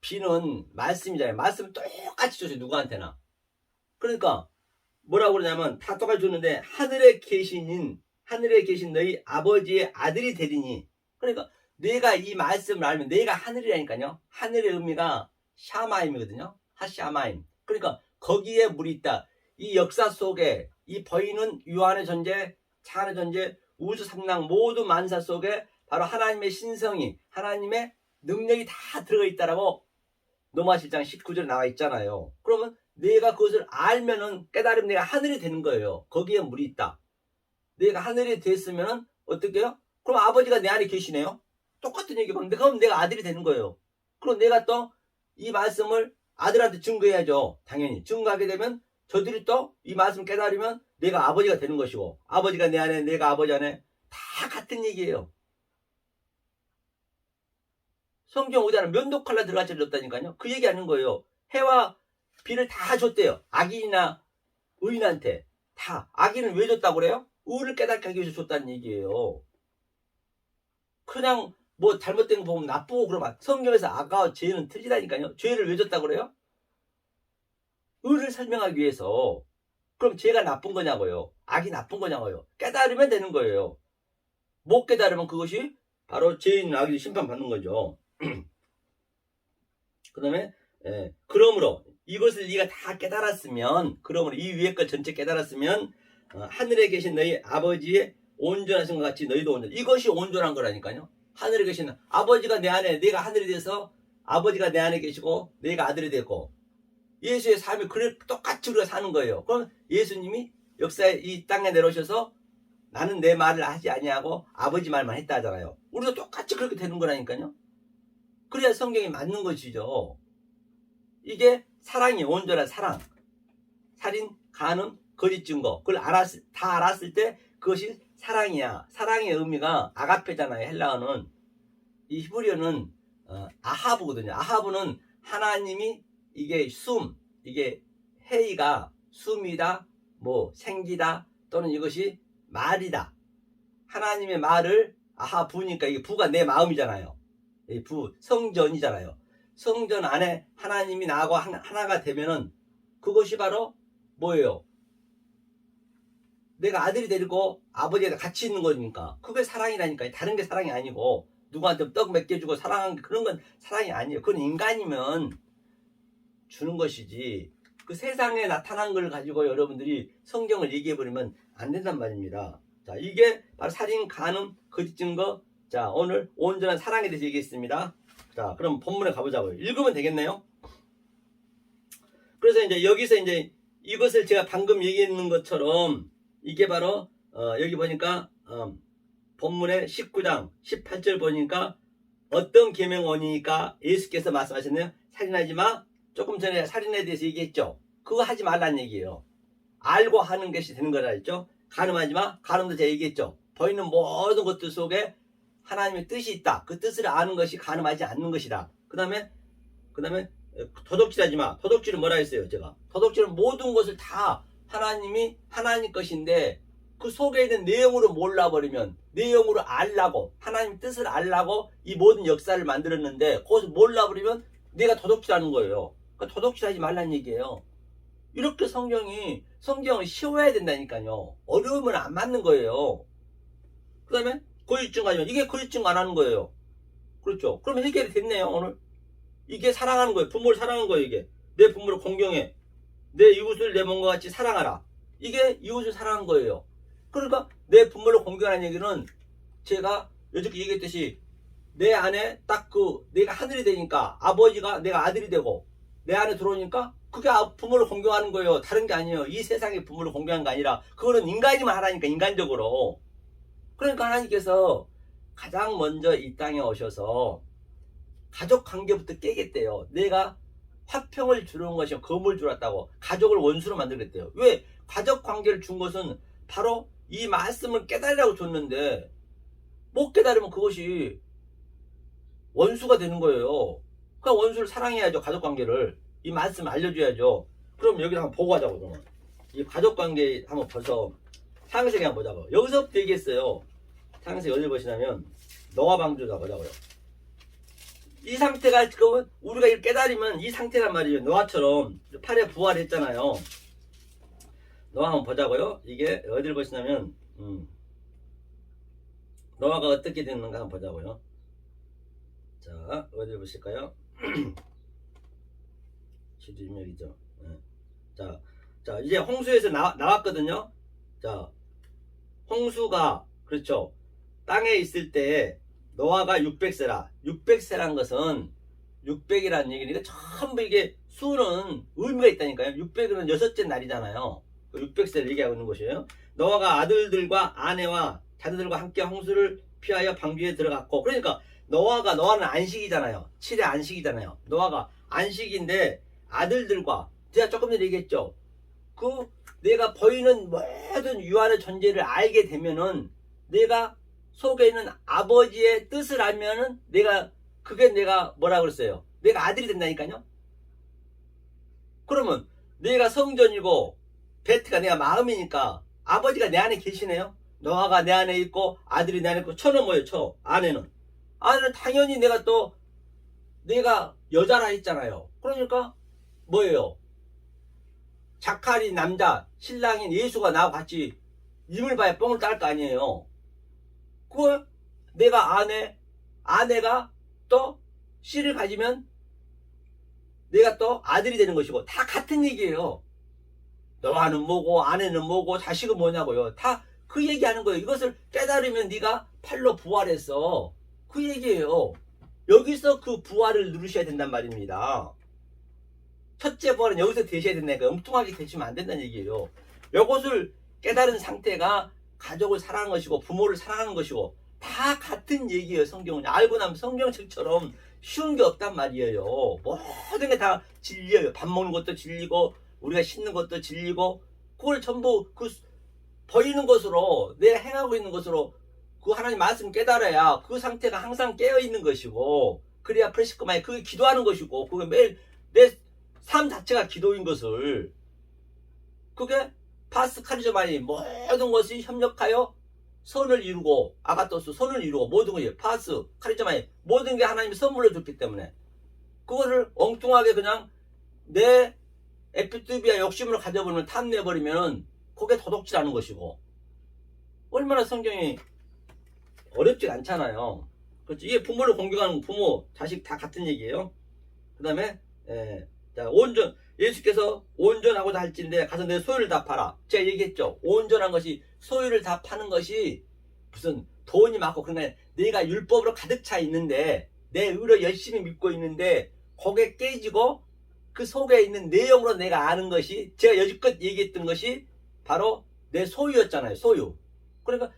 비는 말씀이잖아요. 말씀 똑같이 줘서 누구한테나. 그러니까 뭐라고 그러냐면 다 똑같이 줬는데 하늘에 계신 너희 아버지의 아들이 되리니. 그러니까 내가 이 말씀을 알면 내가 하늘이라니까요. 하늘의 의미가 샤마임이거든요. 하샤마임. 그러니까 거기에 물이 있다. 이 역사 속에 이 보이는 유한의 존재, 차한의 존재, 우주 삼랑 모두 만사 속에 바로 하나님의 신성이, 하나님의 능력이 다 들어가 있다라고 로마 7장 19절에 나와 있잖아요. 그러면 내가 그것을 알면은 깨달으면 내가 하늘이 되는 거예요. 거기에 물이 있다. 내가 하늘이 됐으면은 어떻게 해요? 그럼 아버지가 내 안에 계시네요. 똑같은 얘기 하는데 그럼 내가 아들이 되는 거예요. 그럼 내가 또 이 말씀을 아들한테 증거해야죠. 당연히 증거하게 되면 저들이 또 이 말씀 깨달으면 내가 아버지가 되는 것이고 아버지가 내 안에 내가 아버지 안에 다 같은 얘기예요. 성경 어디하나 면도 칼라 들어갈 자리 없다니까요. 그 얘기하는 거예요. 해와 비를 다 줬대요. 악인이나 의인한테 다. 악인은 왜 줬다고 그래요? 의를 깨닫게 하기 위해서 줬다는 얘기예요. 그냥 뭐 잘못된 거 보면 나쁘고 그러면 성경에서 악과 죄는 틀리다니까요. 죄를 왜 줬다고 그래요? 의를 설명하기 위해서. 그럼 죄가 나쁜 거냐고요. 악이 나쁜 거냐고요. 깨달으면 되는 거예요. 못 깨달으면 그것이 바로 죄인 악이 심판받는 거죠. 그 다음에 그러므로 이것을 네가 다 깨달았으면 그러므로 이 위에 것 전체 깨달았으면 하늘에 계신 너희 아버지의 온전하신 것 같이 너희도 온전. 이것이 온전한 거라니까요. 하늘에 계신 아버지가 내 안에 내가 하늘이 돼서 아버지가 내 안에 계시고 내가 아들이 되고 예수의 삶이 그래 똑같이 우리가 사는 거예요. 그럼 예수님이 역사에 이 땅에 내려오셔서 나는 내 말을 하지 아니하고 아버지 말만 했다 하잖아요. 우리도 똑같이 그렇게 되는 거라니까요. 그래야 성경이 맞는 것이죠. 이게 사랑이 온전한 사랑. 살인, 간음, 거짓 증거. 그걸 다 알았을 때 그것이 사랑이야. 사랑의 의미가 아가페잖아요. 헬라어는. 이 히브리어는 아하브거든요. 아하브는 하나님이 이게 이게 헤이가 숨이다, 뭐 생기다 또는 이것이 말이다. 하나님의 말을 아하부니까 이게 부가 내 마음이잖아요. 이 부 성전이잖아요. 성전 안에 하나님이 나하고 하나가 되면은 그것이 바로 뭐예요? 내가 아들이 데리고 아버지가 같이 있는 거니까 그게 사랑이라니까요. 다른 게 사랑이 아니고 누구한테 떡 몇 개 주고 사랑하는 게 그런 건 사랑이 아니에요. 그건 인간이면 주는 것이지 그 세상에 나타난 걸 가지고 여러분들이 성경을 얘기해버리면 안 된단 말입니다. 자, 이게 바로 살인, 간음, 거짓 증거. 자, 오늘 온전한 사랑에 대해서 얘기했습니다. 자, 그럼 본문에 가보자고요. 읽으면 되겠네요. 그래서 이제 여기서 이제 이것을 제가 방금 얘기했는 것처럼 이게 바로 여기 보니까 본문의 19장 18절 보니까 어떤 계명원이니까 예수께서 말씀하셨네요. 살인하지 마. 조금 전에 살인에 대해서 얘기했죠. 그거 하지 말라는 얘기예요. 알고 하는 것이 되는 거라 했죠. 간음하지 마. 간음도 제가 얘기했죠. 보이는 모든 것들 속에 하나님의 뜻이 있다. 그 뜻을 아는 것이 간음하지 않는 것이다. 그 다음에 도둑질하지 마. 도둑질은 뭐라 했어요? 제가 도둑질은 모든 것을 다 하나님이 하나님 것인데 그 속에 있는 내용으로 몰라버리면 내용으로 알라고 하나님 뜻을 알라고 이 모든 역사를 만들었는데 그것을 몰라버리면 내가 도둑질하는 거예요. 그러니까 도둑질하지 말라는 얘기예요. 이렇게 성경을 쉬워야 된다니까요. 어려우면 안 맞는 거예요. 그 다음에 거짓증거하지 마. 이게 거짓증거 안 하는 거예요. 그렇죠. 그러면 해결이 됐네요. 오늘 이게 사랑하는 거예요. 부모를 사랑하는 거예요. 이게 내 부모를 공경해. 내 이웃을 내 몸과 같이 사랑하라. 이게 이웃을 사랑한 거예요. 그러니까 내 부모를 공경하는 얘기는 제가 여태껏 얘기했듯이 내 안에 딱 내가 하늘이 되니까 아버지가 내가 아들이 되고 내 안에 들어오니까 그게 부모를 공경하는 거예요. 다른 게 아니에요. 이 세상의 부모를 공경한 게 아니라 그거는 인간이만 하라니까 인간적으로. 그러니까 하나님께서 가장 먼저 이 땅에 오셔서 가족 관계부터 깨겠대요. 내가 화평을 주는 것이 검을 주었다고 가족을 원수로 만들겠대요. 왜? 가족 관계를 준 것은 바로 이 말씀을 깨달으라고 줬는데 못 깨달으면 그것이 원수가 되는 거예요. 그러니까 원수를 사랑해야죠. 가족 관계를. 이 말씀을 알려줘야죠. 그럼 여기서 한번 보고 가자고. 그러면 이 가족 관계 한번 벌써 창세기 한번 보자고. 여기서부터 얘기했어요. 창세기 어디 보시냐면 노아 방주가 보자고요. 이 상태가 지금 우리가 이렇게 깨달으면 이 상태란 말이에요. 노아처럼 팔에 부활했잖아요. 노아 한번 보자고요. 이게 어디를 보시냐면 노아가 어떻게 됐는가 한번 보자고요. 자, 어디를 보실까요? 지도인멸이죠. 네. 자, 이제 홍수에서 나왔거든요. 자, 홍수가, 그렇죠. 땅에 있을 때 노아가 600세라. 600세란 것은 600이라는 얘기니까 전부 이게 수는 의미가 있다니까요. 600은 여섯째 날이잖아요. 600세를 얘기하고 있는 것이에요. 노아가 아들들과 아내와 자녀들과 함께 홍수를 피하여 방주에 들어갔고, 그러니까 노아는 안식이잖아요. 7의 안식이잖아요. 노아가 안식인데 아들들과, 제가 조금 전에 얘기했죠. 그 내가 보이는 모든 유한의 존재를 알게 되면은 내가 속에 있는 아버지의 뜻을 알면은 그게 내가 뭐라 그랬어요? 내가 아들이 된다니까요. 그러면 내가 성전이고 베트가 내가 마음이니까 아버지가 내 안에 계시네요. 노아가 내 안에 있고 아들이 내 안에 있고, 처는 뭐예요? 아내는 당연히 내가 여자라 했잖아요. 그러니까 뭐예요? 자칼이 남자, 신랑인 예수가 나와 같이 임을 봐야 뻥을 딸 거 아니에요. 그걸 내가 아내가 또 씨를 가지면 내가 또 아들이 되는 것이고, 다 같은 얘기예요. 너와는 뭐고 아내는 뭐고 자식은 뭐냐고요. 다 그 얘기하는 거예요. 이것을 깨달으면 네가 팔로 부활했어. 그 얘기예요. 여기서 그 부활을 누르셔야 된단 말입니다. 첫째 부활은 여기서 되셔야 된다니까. 엉뚱하게 되시면 안 된다는 얘기예요. 이것을 깨달은 상태가 가족을 사랑하는 것이고 부모를 사랑하는 것이고 다 같은 얘기예요. 성경은 알고 나면 성경책처럼 쉬운 게 없단 말이에요. 모든 게 다 진리예요. 밥 먹는 것도 진리고 우리가 씻는 것도 진리고, 그걸 전부 그 보이는 것으로 내가 행하고 있는 것으로 그 하나님 말씀 깨달아야 그 상태가 항상 깨어 있는 것이고, 그래야 프레시크마에 그게 기도하는 것이고, 그게 매일 내 삶 자체가 기도인 것을, 그게 파스 카리조마니 모든 것이 협력하여 선을 이루고, 아가토스 선을 이루고, 모든 것이 파스 카리조마니 모든 게 하나님이 선물로 줬기 때문에 그거를 엉뚱하게 그냥 내 에피투비아 욕심으로 가져버리면 탐내버리면 그게 도덕질 하는 것이고, 얼마나 성경이 어렵지 않잖아요. 그렇지? 이게 부모를 공경하는 부모, 자식 다 같은 얘기예요. 그 다음에 자, 예수께서 온전하고자 할진대 가서 내 소유를 다 팔아. 제가 얘기했죠. 온전한 것이, 소유를 다 파는 것이 무슨 돈이 많고 그런 게, 내가 율법으로 가득 차 있는데 내 의로 열심히 믿고 있는데 그게 깨지고 그 속에 있는 내용으로 내가 아는 것이, 제가 여지껏 얘기했던 것이 바로 내 소유였잖아요. 소유. 그러니까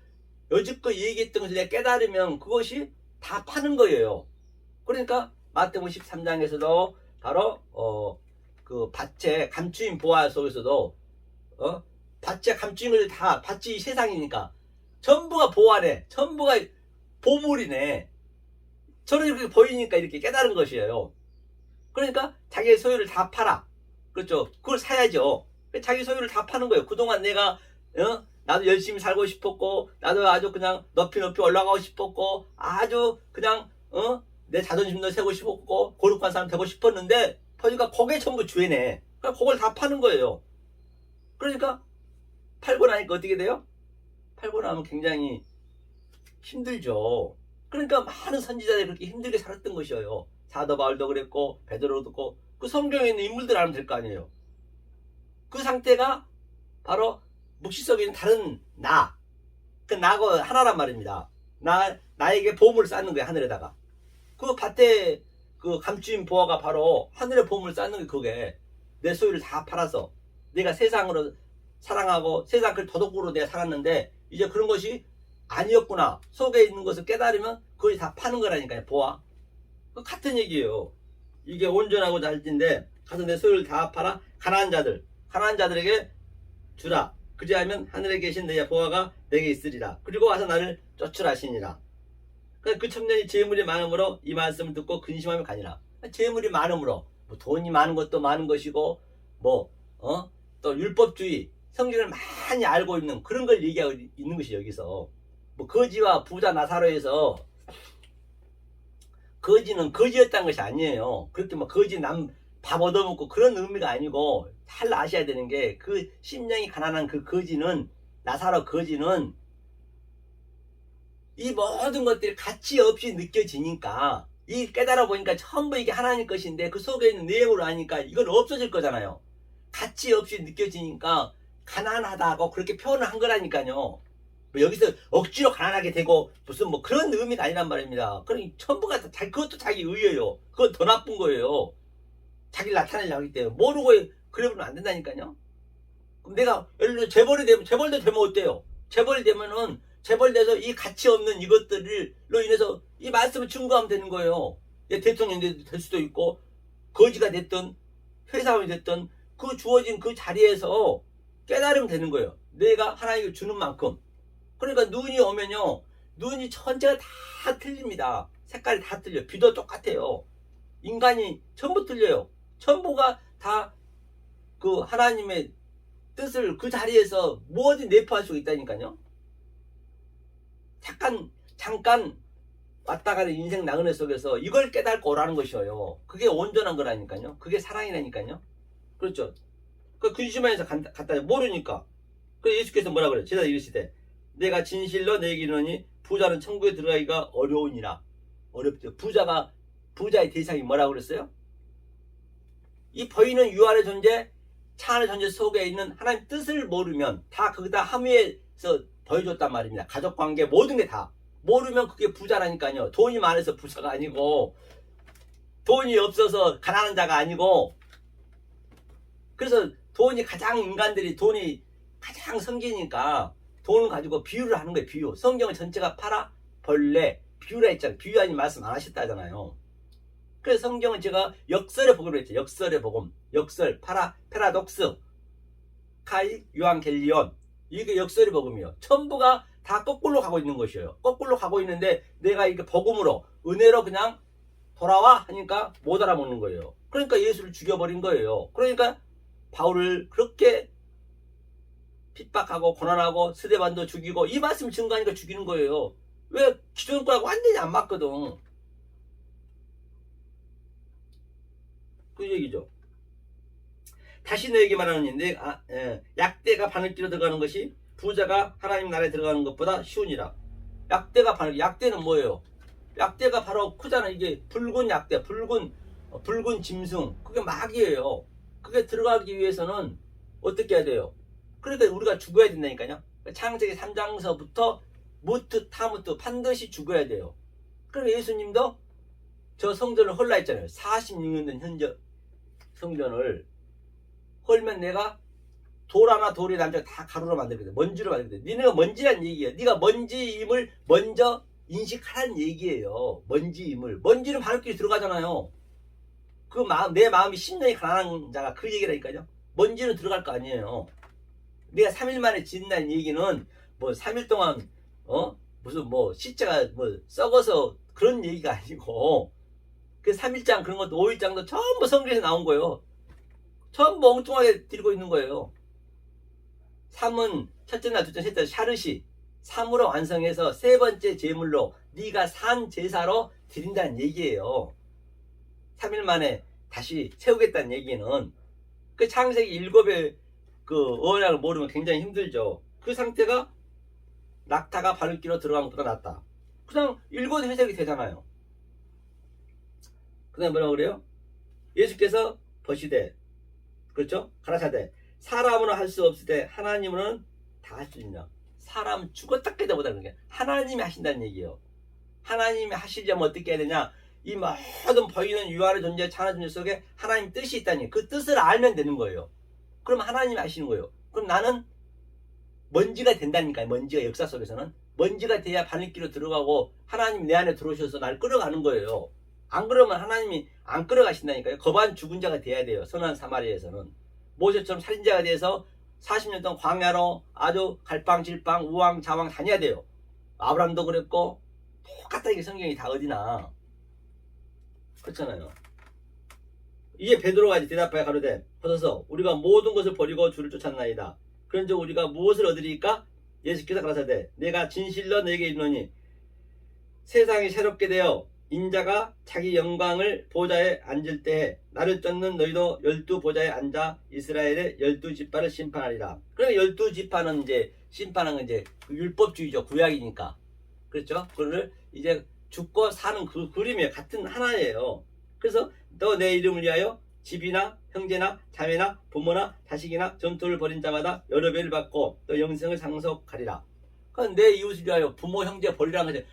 여지껏 얘기했던 것을 내가 깨달으면 그것이 다 파는 거예요. 그러니까 마태복음 13장에서도 바로 그 밭에 감추인 보화 속에서도 밭에 감추인 것을 다, 밭이 세상이니까 전부가 보화네, 전부가 보물이네. 저는 이렇게 보이니까 이렇게 깨달은 것이에요. 그러니까 자기의 소유를 다 팔아. 그렇죠? 그걸 사야죠. 자기 소유를 다 파는 거예요. 그동안 내가 나도 열심히 살고 싶었고, 나도 아주 그냥 높이 올라가고 싶었고, 아주 그냥 내 자존심도 세고 싶었고 거룩한 사람 되고 싶었는데, 보니까 그게 전부 죄네. 그러니까 그걸 다 파는 거예요. 그러니까 팔고 나니까 어떻게 돼요? 팔고 나면 굉장히 힘들죠. 그러니까 많은 선지자들이 그렇게 힘들게 살았던 것이에요. 사도 바울도 그랬고 베드로도 그랬고, 그 성경에 있는 인물들 알면 될 거 아니에요. 그 상태가 바로 묵시 속에 있는 다른 그 나가 하나란 말입니다. 나에게 보물을 쌓는 거예요. 하늘에다가. 그 밭에 그 감추인 보화가 바로 하늘의 보물을 쌓는 게, 그게 내 소유를 다 팔아서 내가 세상으로 사랑하고 세상 그 도덕으로 내가 살았는데 이제 그런 것이 아니었구나, 속에 있는 것을 깨달으면 그것이 다 파는 거라니까요. 보화. 같은 얘기예요. 이게 온전하고 잘진데 가서 내 소유를 다 팔아 가난한 자들에게 주라. 그리하면 하늘에 계신 내 보화가 내게 있으리라. 그리고 와서 나를 쫓으라시니라. 그 청년이 재물이 많음으로 이 말씀을 듣고 근심하며 가니라. 재물이 많음으로, 뭐 돈이 많은 것도 많은 것이고, 또 율법주의, 성경을 많이 알고 있는 그런 걸 얘기하고 있는 것이 여기서. 뭐 거지와 부자 나사로에서 거지는 거지였다는 것이 아니에요. 그렇게 뭐 거지 밥 얻어먹고 그런 의미가 아니고, 잘 아셔야 되는 게, 그 심령이 가난한 그 거지는, 나사로 거지는 이 모든 것들이 가치 없이 느껴지니까 이 깨달아 보니까 전부 이게 하나님 것인데 그 속에 있는 내용으로 아니까 이건 없어질 거잖아요. 가치 없이 느껴지니까 가난하다고 그렇게 표현을 한 거라니까요. 뭐 여기서 억지로 가난하게 되고 무슨 뭐 그런 의미가 아니란 말입니다. 그러니 전부가 그것도 자기 의예요. 그건 더 나쁜 거예요. 자기를 나타내려고 하기 때문에 모르고 그래 보면 안 된다니까요. 그럼 내가 예를 들어 재벌도 되면 어때요? 재벌이 되면은 재벌돼서 이 가치 없는 이것들로 인해서 이 말씀을 증거하면 되는 거예요. 대통령이 될 수도 있고 거지가 됐든 회사원이 됐든 그 주어진 그 자리에서 깨달으면 되는 거예요. 내가 하나님께 주는 만큼. 그러니까 눈이 오면요, 눈이 전체가 다 틀립니다. 색깔이 다 틀려요. 빛도 똑같아요. 인간이 전부 틀려요. 전부가 다 그 하나님의 뜻을 그 자리에서 뭐든 내포할 수 있다니까요. 잠깐 왔다 가는 인생 나그네 속에서 이걸 깨닫고 오라는 것이에요. 그게 온전한 거라니까요. 그게 사랑이라니까요. 그렇죠. 그 근심하면서 갔다 모르니까. 그래서 예수께서 뭐라 그래요? 제자 이르시되 내가 진실로 내게 이르노니 부자는 천국에 들어가기가 어려우니라. 어렵죠. 부자의 대상이 뭐라고 그랬어요? 이 보이는 유한의 존재, 차안의 존재 속에 있는 하나님 뜻을 모르면 다 거기다 함의해서 보여줬단 말입니다. 가족관계 모든 게 다 모르면 그게 부자라니까요. 돈이 많아서 부자가 아니고 돈이 없어서 가난한 자가 아니고. 그래서 인간들이 돈이 가장 성기니까 돈을 가지고 비유를 하는 거예요. 비유. 성경은 전체가 파라, 벌레, 비유라 했잖아요. 비유하니 말씀 안 하셨다잖아요. 그래서 성경은 제가 역설의 복음을 했죠. 역설의 복음. 역설, 패라독스, 카이, 유앙겔리온. 이게 역설의 복음이에요. 전부가 다 거꾸로 가고 있는 것이에요. 거꾸로 가고 있는데 내가 이게 복음으로, 은혜로 그냥 돌아와 하니까 못 알아먹는 거예요. 그러니까 예수를 죽여버린 거예요. 그러니까 바울을 그렇게 핍박하고 고난하고 스데반도 죽이고 이 말씀 증거하니까 죽이는 거예요. 왜? 기존 거하고 완전히 안 맞거든. 그 얘기죠. 다시 너에게 말하노니 약대가 바늘기로 들어가는 것이 부자가 하나님 나라에 들어가는 것보다 쉬우니라. 약대는 뭐예요? 약대가 바로 크잖아. 이게 붉은 약대, 붉은 짐승. 그게 마귀예요. 그게 들어가기 위해서는 어떻게 해야 돼요? 그러니까 우리가 죽어야 된다니까요. 창세기 3장서부터 무트 타무트 반드시 죽어야 돼요. 그러니까 예수님도 저 성전을 헐라 했잖아요. 46년 된 현재 성전을 헐면 내가 돌이 남자 다 가루로 만들거든. 먼지로 만들거든. 니네가 먼지란 얘기예요. 네가 먼지임을 먼저 인식하라는 얘기예요. 먼지는 바늘길이 들어가잖아요. 내 마음이 10년이 가난한 자가 그 얘기라니까요. 먼지는 들어갈 거 아니에요. 내가 3일 만에 짓는다는 얘기는 뭐 3일 동안 무슨 뭐 시체가 뭐 썩어서 그런 얘기가 아니고, 그 3일장 그런 것도 5일장도 전부 성경에서 나온 거예요. 전부 엉뚱하게 들고 있는 거예요. 3은 첫째 날, 둘째 날, 셋째 날 샤르시 3으로 완성해서 세 번째 제물로 네가 산 제사로 드린다는 얘기예요. 3일 만에 다시 세우겠다는 얘기는 그 창세기 7의 그 언약을 모르면 굉장히 힘들죠. 그 상태가 낙타가 바늘기로 들어간 것보다 낫다. 그냥 읽어도 해석이 되잖아요. 그 다음에 뭐라고 그래요? 예수께서 버시되, 그렇죠? 가라사대 사람으로 할 수 없을 때 하나님으로는 다 할 수 있냐. 사람 죽었다 깨다 못하는 게 하나님이 하신다는 얘기예요. 하나님이 하시려면 어떻게 해야 되냐. 이 모든 보이는 유한의 존재, 찬의 존재 속에 하나님 뜻이 있다니 그 뜻을 알면 되는 거예요. 그럼 하나님이 하시는 거예요. 그럼 나는 먼지가 된다니까요. 먼지가 역사 속에서는 먼지가 돼야 바늘기로 들어가고 하나님 내 안에 들어오셔서 날 끌어가는 거예요. 안 그러면 하나님이 안 끌어가신다니까요. 거반 죽은 자가 돼야 돼요. 선한 사마리아에서는 모세처럼 살인자가 돼서 40년 동안 광야로 아주 갈팡질팡 우왕좌왕 다녀야 돼요. 아브라함도 그랬고 똑같다. 이게 성경이 다 어디나 그렇잖아요. 이에 베드로가 이제 대답하여 가로되 보소서 우리가 모든 것을 버리고 주를 쫓았나이다. 그런즉 우리가 무엇을 얻으리까? 예수께서 가라사대 내가 진실로 너에게 이르노니 세상이 새롭게 되어 인자가 자기 영광을 보좌에 앉을 때에 나를 쫓는 너희도 12보좌에 앉아 이스라엘의 12지파를 심판하리라. 그러니까 12지파는 이제 심판한 건 이제 율법주의죠. 구약이니까. 그렇죠? 그거를 이제 죽고 사는 그 그림이에요. 같은 하나예요. 그래서 너 내 이름을 위하여 집이나 형제나 자매나 부모나 자식이나 전투를 벌인 자마다 여러 배를 받고 또 영생을 상속하리라. 그건 내 이웃을 위하여 부모 형제 버리라는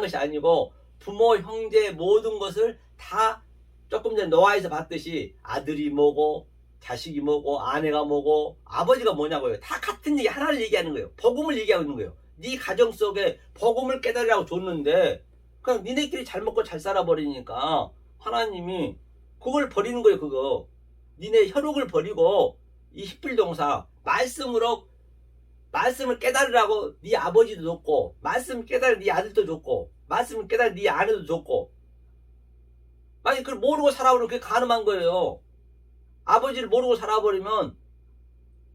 것이 아니고 부모 형제 모든 것을 다 조금 전에 노아에서 봤듯이 아들이 뭐고 자식이 뭐고 아내가 뭐고 아버지가 뭐냐고요. 다 같은 얘기 하나를 얘기하는 거예요. 복음을 얘기하고 있는 거예요. 네 가정 속에 복음을 깨달으라고 줬는데 그냥 니네끼리 잘 먹고 잘 살아버리니까 하나님이 그걸 버리는 거예요. 그거 니네 혈육을 버리고 이 십필동사 말씀을 깨달으라고 네 아버지도 줬고 말씀을 깨달으 네 아들도 줬고 말씀을 깨달으 네 아내도 줬고 만약 그걸 모르고 살아버리면 그게 가늠한 거예요. 아버지를 모르고 살아버리면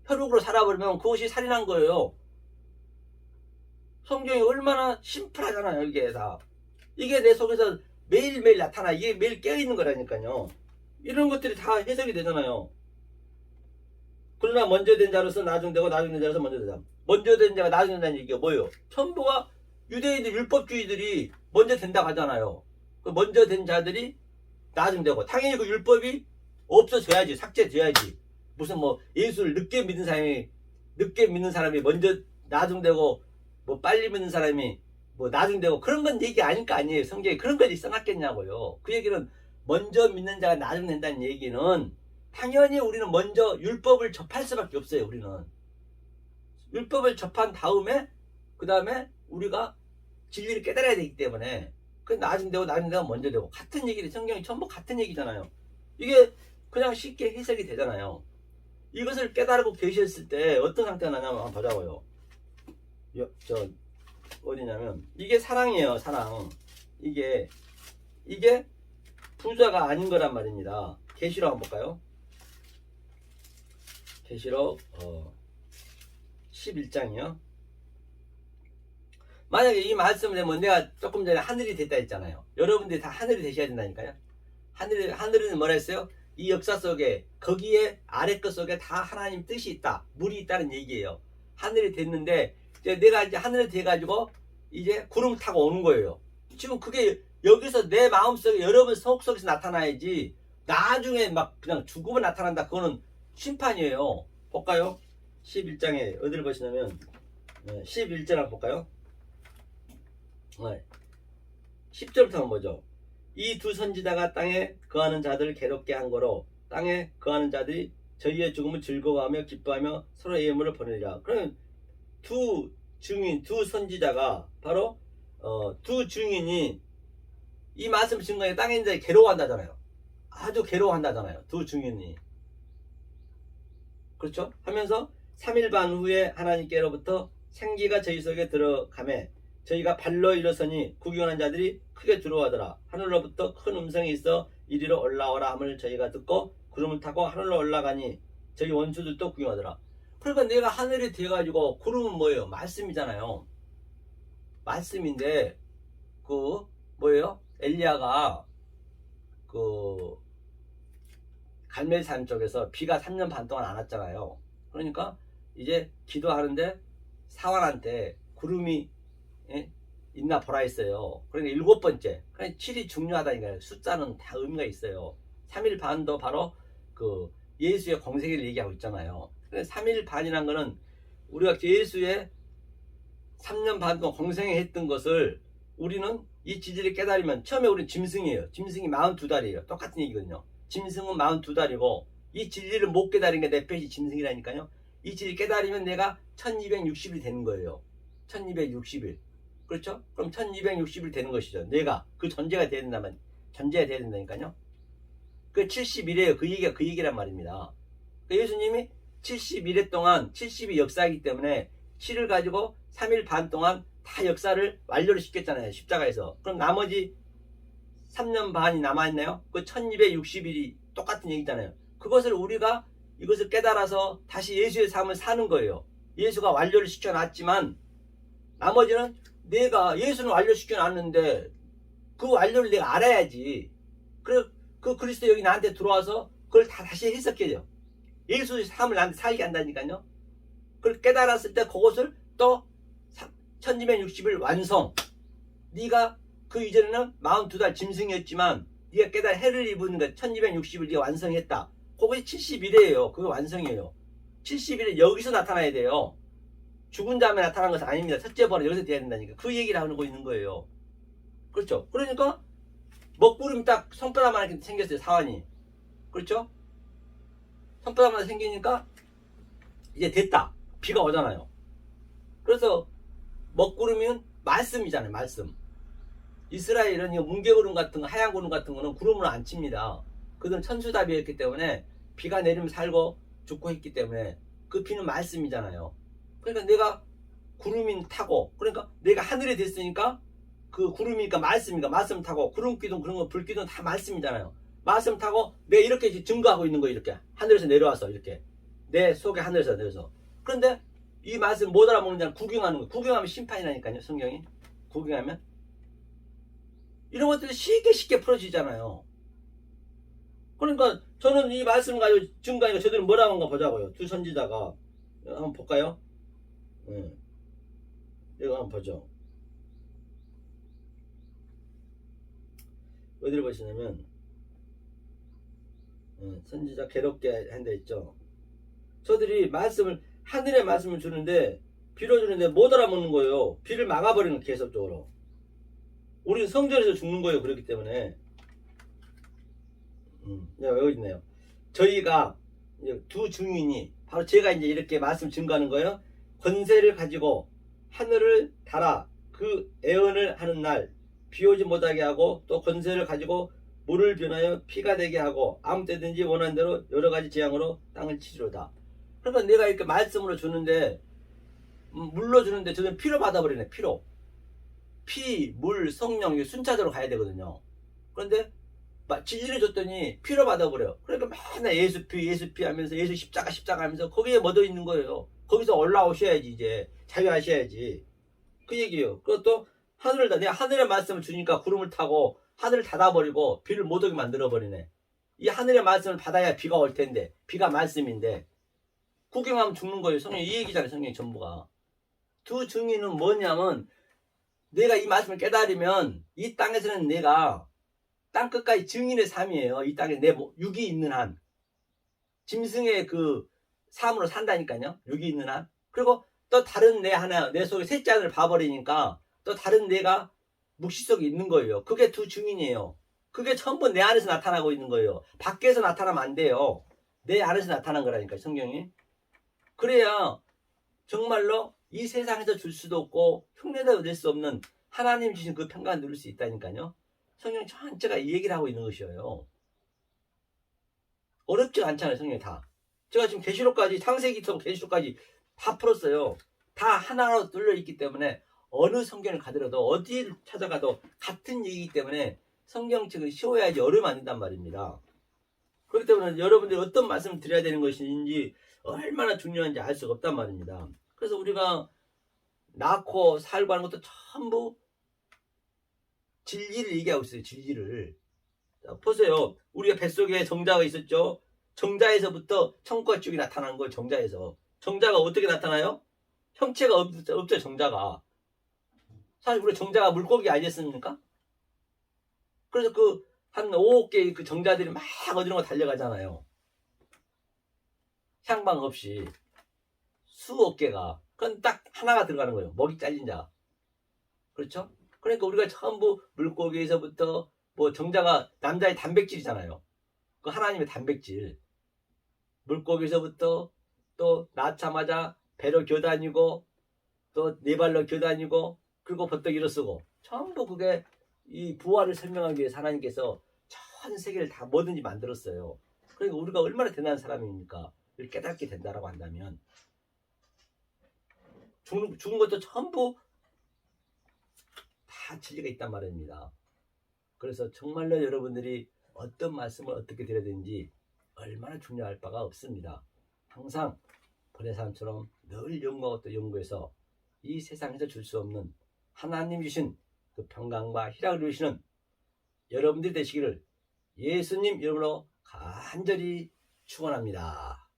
혈육으로 살아버리면 그것이 살인한 거예요. 성경이 얼마나 심플하잖아요. 이게 다 이게 내 속에서 매일매일 나타나. 이게 매일 깨어있는 거라니까요. 이런 것들이 다 해석이 되잖아요. 그러나 먼저 된 자로서 나중되고 나중된 자로서 먼저 되자. 먼저 된 자가 나중에 된다는 얘기가 뭐예요? 전부가 유대인들 율법주의들이 먼저 된다고 하잖아요. 그 먼저 된 자들이 나중되고 당연히 그 율법이 없어져야지. 삭제돼야지. 무슨 뭐 예수를 늦게 믿는 사람이 먼저 나중되고 뭐 빨리 믿는 사람이 뭐 나중되고 그런 건 얘기 아닐 거 아니에요. 성경에 그런 것이 써놨겠냐고요. 그 얘기는 먼저 믿는 자가 나중된다는 얘기는 당연히 우리는 먼저 율법을 접할 수밖에 없어요. 우리는 율법을 접한 다음에 그 다음에 우리가 진리를 깨달아야 되기 때문에 그 나중되고 나중되고 먼저 되고 같은 얘기를 성경이 전부 같은 얘기잖아요. 이게 그냥 쉽게 해석이 되잖아요. 이것을 깨달고 계셨을 때 어떤 상태가 나냐면 한번 보자고요. 어디냐면 이게 사랑이에요. 사랑. 이게 부자가 아닌 거란 말입니다. 계시록 한번 볼까요? 계시록 11장이요. 만약에 이 말씀을 내면 내가 조금 전에 하늘이 됐다 했잖아요. 여러분들이 다 하늘이 되셔야 된다니까요. 하늘은 뭐라 했어요? 이 역사 속에 거기에 아래 것 속에 다 하나님 뜻이 있다. 물이 있다는 얘기예요. 하늘이 됐는데 이제 내가 이제 하늘이 돼가지고 이제 구름 타고 오는 거예요. 지금 그게 여기서 내 마음속에 여러분 속에서 나타나야지 나중에 막 그냥 죽으면 나타난다. 그거는 심판이에요. 볼까요? 11장에 어디를 보시냐면 11장 한번 볼까요? 10절부터 한번 보죠. 이 두 선지자가 땅에 거하는 자들을 괴롭게 한 거로 땅에 거하는 자들이 저희의 죽음을 즐거워하며 기뻐하며 서로의 예물을 보내리라. 그러면 두 선지자가 바로 두 증인이 이 말씀 증거에 땅에 있는 자들이 괴로워한다잖아요. 아주 괴로워한다잖아요. 두 증인이. 그렇죠? 하면서 3일 반 후에 하나님께로부터 생기가 저희 속에 들어가매 저희가 발로 일어서니 구경하는 자들이 크게 두려워하더라. 하늘로부터 큰 음성이 있어 이리로 올라오라 함을 저희가 듣고 구름을 타고 하늘로 올라가니 저희 원수들도 구경하더라. 그러니까 내가 하늘이 돼가지고 구름은 뭐예요? 말씀이잖아요. 말씀인데 그 뭐예요? 엘리야가 그 갈멜산 쪽에서 비가 3년 반 동안 안 왔잖아요. 그러니까 이제 기도하는데 사환한테 구름이 있나 보라 했어요. 그러니까 7번째. 그러니까 7이 중요하다니까요. 숫자는 다 의미가 있어요. 3일 반도 바로 그 예수의 공생애를 얘기하고 있잖아요. 3일 반이란 거는 우리가 예수의 3년 반 동안 공생애 했던 것을 우리는 이 진리를 깨달으면 처음에 우리는 짐승이에요. 짐승이 42달이에요. 똑같은 얘기거든요. 짐승은 42달이고 이 진리를 못 깨달은 게 내 펫이 짐승이라니까요. 이 진리를 깨달으면 내가 1260일 되는 거예요. 1260일. 그렇죠? 그럼 1260일 되는 것이죠. 내가 그 존재가 돼야 된다니까요. 그 70일이에요. 그 얘기란 말입니다. 예수님이 71회 동안 70이 역사이기 때문에 7을 가지고 3일 반 동안 다 역사를 완료를 시켰잖아요. 십자가에서. 그럼 나머지 3년 반이 남아있나요? 그 1260일이 똑같은 얘기잖아요. 그것을 우리가 이것을 깨달아서 다시 예수의 삶을 사는 거예요. 예수가 완료를 시켜놨지만 나머지는 내가 예수는 완료시켜놨는데 그 완료를 내가 알아야지. 그래 그 그리스도 여기 나한테 들어와서 그걸 다 다시 해석해요. 예수의 삶을 나한테 살게 한다니까요. 그걸 깨달았을 때 그것을 또 1260일 완성. 네가 그 이전에는 42달 짐승이었지만 네가 깨달아 해를 입은 것 1260일 네가 완성했다. 그것이 70일이에요. 그게 완성이에요. 70일에 여기서 나타나야 돼요. 죽은 다음에 나타난 것은 아닙니다. 첫째 번은 여기서 돼야 된다니까. 그 얘기를 하고 있는 거예요. 그렇죠? 그러니까 먹구름이 딱 손바닥만 생겼어요. 사완이. 그렇죠? 손바닥만 생기니까 이제 됐다. 비가 오잖아요. 그래서 먹구름은 말씀이잖아요. 말씀. 이스라엘은 뭉게구름 같은 거, 하얀 구름 같은 거는 구름을 안 칩니다. 그들은 천수답이었기 때문에 비가 내리면 살고 죽고 했기 때문에 그 비는 말씀이잖아요. 그러니까 내가 구름이 타고, 그러니까 내가 하늘에 됐으니까 그 구름이니까 말씀이니까 말씀 타고, 구름기둥 그런 거 불기둥 다 말씀이잖아요. 말씀 타고 내가 이렇게 증거하고 있는 거예요. 이렇게 하늘에서 내려와서 이렇게 내 속에 하늘에서 내려서. 그런데 이 말씀 못 알아먹는 자는 구경하는 거예요. 구경하면 심판이라니까요. 성경이 구경하면 이런 것들이 쉽게 풀어지잖아요. 그러니까 저는 이 말씀을 가지고 증거하니까 저들은 뭐라고 한가 보자고요. 두 선지자가 한번 볼까요? 이거 한번 보죠. 어디를 보시냐면 선지자 괴롭게 한다 했죠. 저들이 말씀을 하늘의 말씀을 주는데 비를 주는데 못 알아먹는 거예요. 비를 막아버리는 거예요. 계속적으로. 우리는 성전에서 죽는 거예요. 그렇기 때문에 여기 있네요. 저희가 두 증인이 바로 제가 이제 이렇게 말씀 증거하는 거예요. 권세를 가지고 하늘을 달아 그 애언을 하는 날 비 오지 못하게 하고 또 권세를 가지고 물을 변하여 피가 되게 하고 아무 때든지 원하는 대로 여러 가지 재앙으로 땅을 치리로다. 그러니까 내가 이렇게 말씀으로 주는데 물로 주는데 저는 피로 받아버리네. 피로. 피, 물, 성령 이게 순차적으로 가야 되거든요. 그런데 진리를 줬더니 피로 받아버려. 그러니까 맨날 예수피 하면서 예수 십자가 하면서 거기에 묻어 있는 거예요. 거기서 올라오셔야지 이제 자유하셔야지. 그 얘기예요. 그것도 하늘을 내가 하늘의 말씀을 주니까 구름을 타고 하늘을 닫아버리고 비를 못 오게 만들어버리네. 이 하늘의 말씀을 받아야 비가 올 텐데 비가 말씀인데 구경하면 죽는 거예요. 성경 이 얘기잖아요. 성경이 전부가. 두 증인은 뭐냐면 내가 이 말씀을 깨달으면 이 땅에서는 내가 땅끝까지 증인의 삶이에요. 이 땅에 내 육이 있는 한. 짐승의 그 삶으로 산다니까요. 육이 있는 한. 그리고 또 다른 내 하나, 내 속에 셋째 하나를 봐버리니까 또 다른 내가 묵시 속에 있는 거예요. 그게 두 증인이에요. 그게 전부 내 안에서 나타나고 있는 거예요. 밖에서 나타나면 안 돼요. 내 안에서 나타난 거라니까 성경이. 그래야 정말로 이 세상에서 줄 수도 없고 흉내도 얻을 수 없는 하나님 주신 그 평강을 누릴 수 있다니까요. 성경 전체가 이 얘기를 하고 있는 것이에요. 어렵지가 않잖아요. 성경이 다. 제가 지금 계시록까지 창세기부터 계시록까지 다 풀었어요. 다 하나로 뚫려 있기 때문에 어느 성경을 가더라도 어디를 찾아가도 같은 얘기이기 때문에 성경책을 쉬워야지 어려우면 안 된단 말입니다. 그렇기 때문에 여러분들이 어떤 말씀을 드려야 되는 것인지 얼마나 중요한지 알 수가 없단 말입니다. 그래서 우리가 낳고 살고 하는 것도 전부 진리를 얘기하고 있어요. 진리를. 자, 보세요. 우리가 뱃속에 정자가 있었죠. 정자에서부터 천국과 지옥이 나타나는 거예요. 정자에서. 정자가 어떻게 나타나요? 형체가 없죠. 정자가. 사실 우리 정자가 물고기 아니었습니까? 그래서 그 한 5억 개의 그 정자들이 막 어디론가 달려가잖아요. 향방 없이 수억 개가. 그건 딱 하나가 들어가는 거예요. 먹이 잘린 자. 그렇죠? 그러니까 우리가 전부 물고기에서부터 뭐 정자가 남자의 단백질이잖아요. 그 하나님의 단백질. 물고기에서부터 또 낳자마자 배로 겨다니고 또 네 발로 겨다니고 그리고 버떡 일어서고 전부 그게 이 부활을 설명하기 위해서 하나님께서 전 세계를 다 뭐든지 만들었어요. 그러니까 우리가 얼마나 대단한 사람입니까? 이걸 깨닫게 된다라고 한다면 죽은 것도 전부 다 진리가 있단 말입니다. 그래서 정말로 여러분들이 어떤 말씀을 어떻게 드려야 되는지 얼마나 중요할 바가 없습니다. 항상 번외 사람처럼 늘 연구하고 또 연구해서 이 세상에서 줄 수 없는 하나님 주신 그 평강과 희락을 누리시는 여러분들이 되시기를 예수님 이름으로 간절히 축원합니다.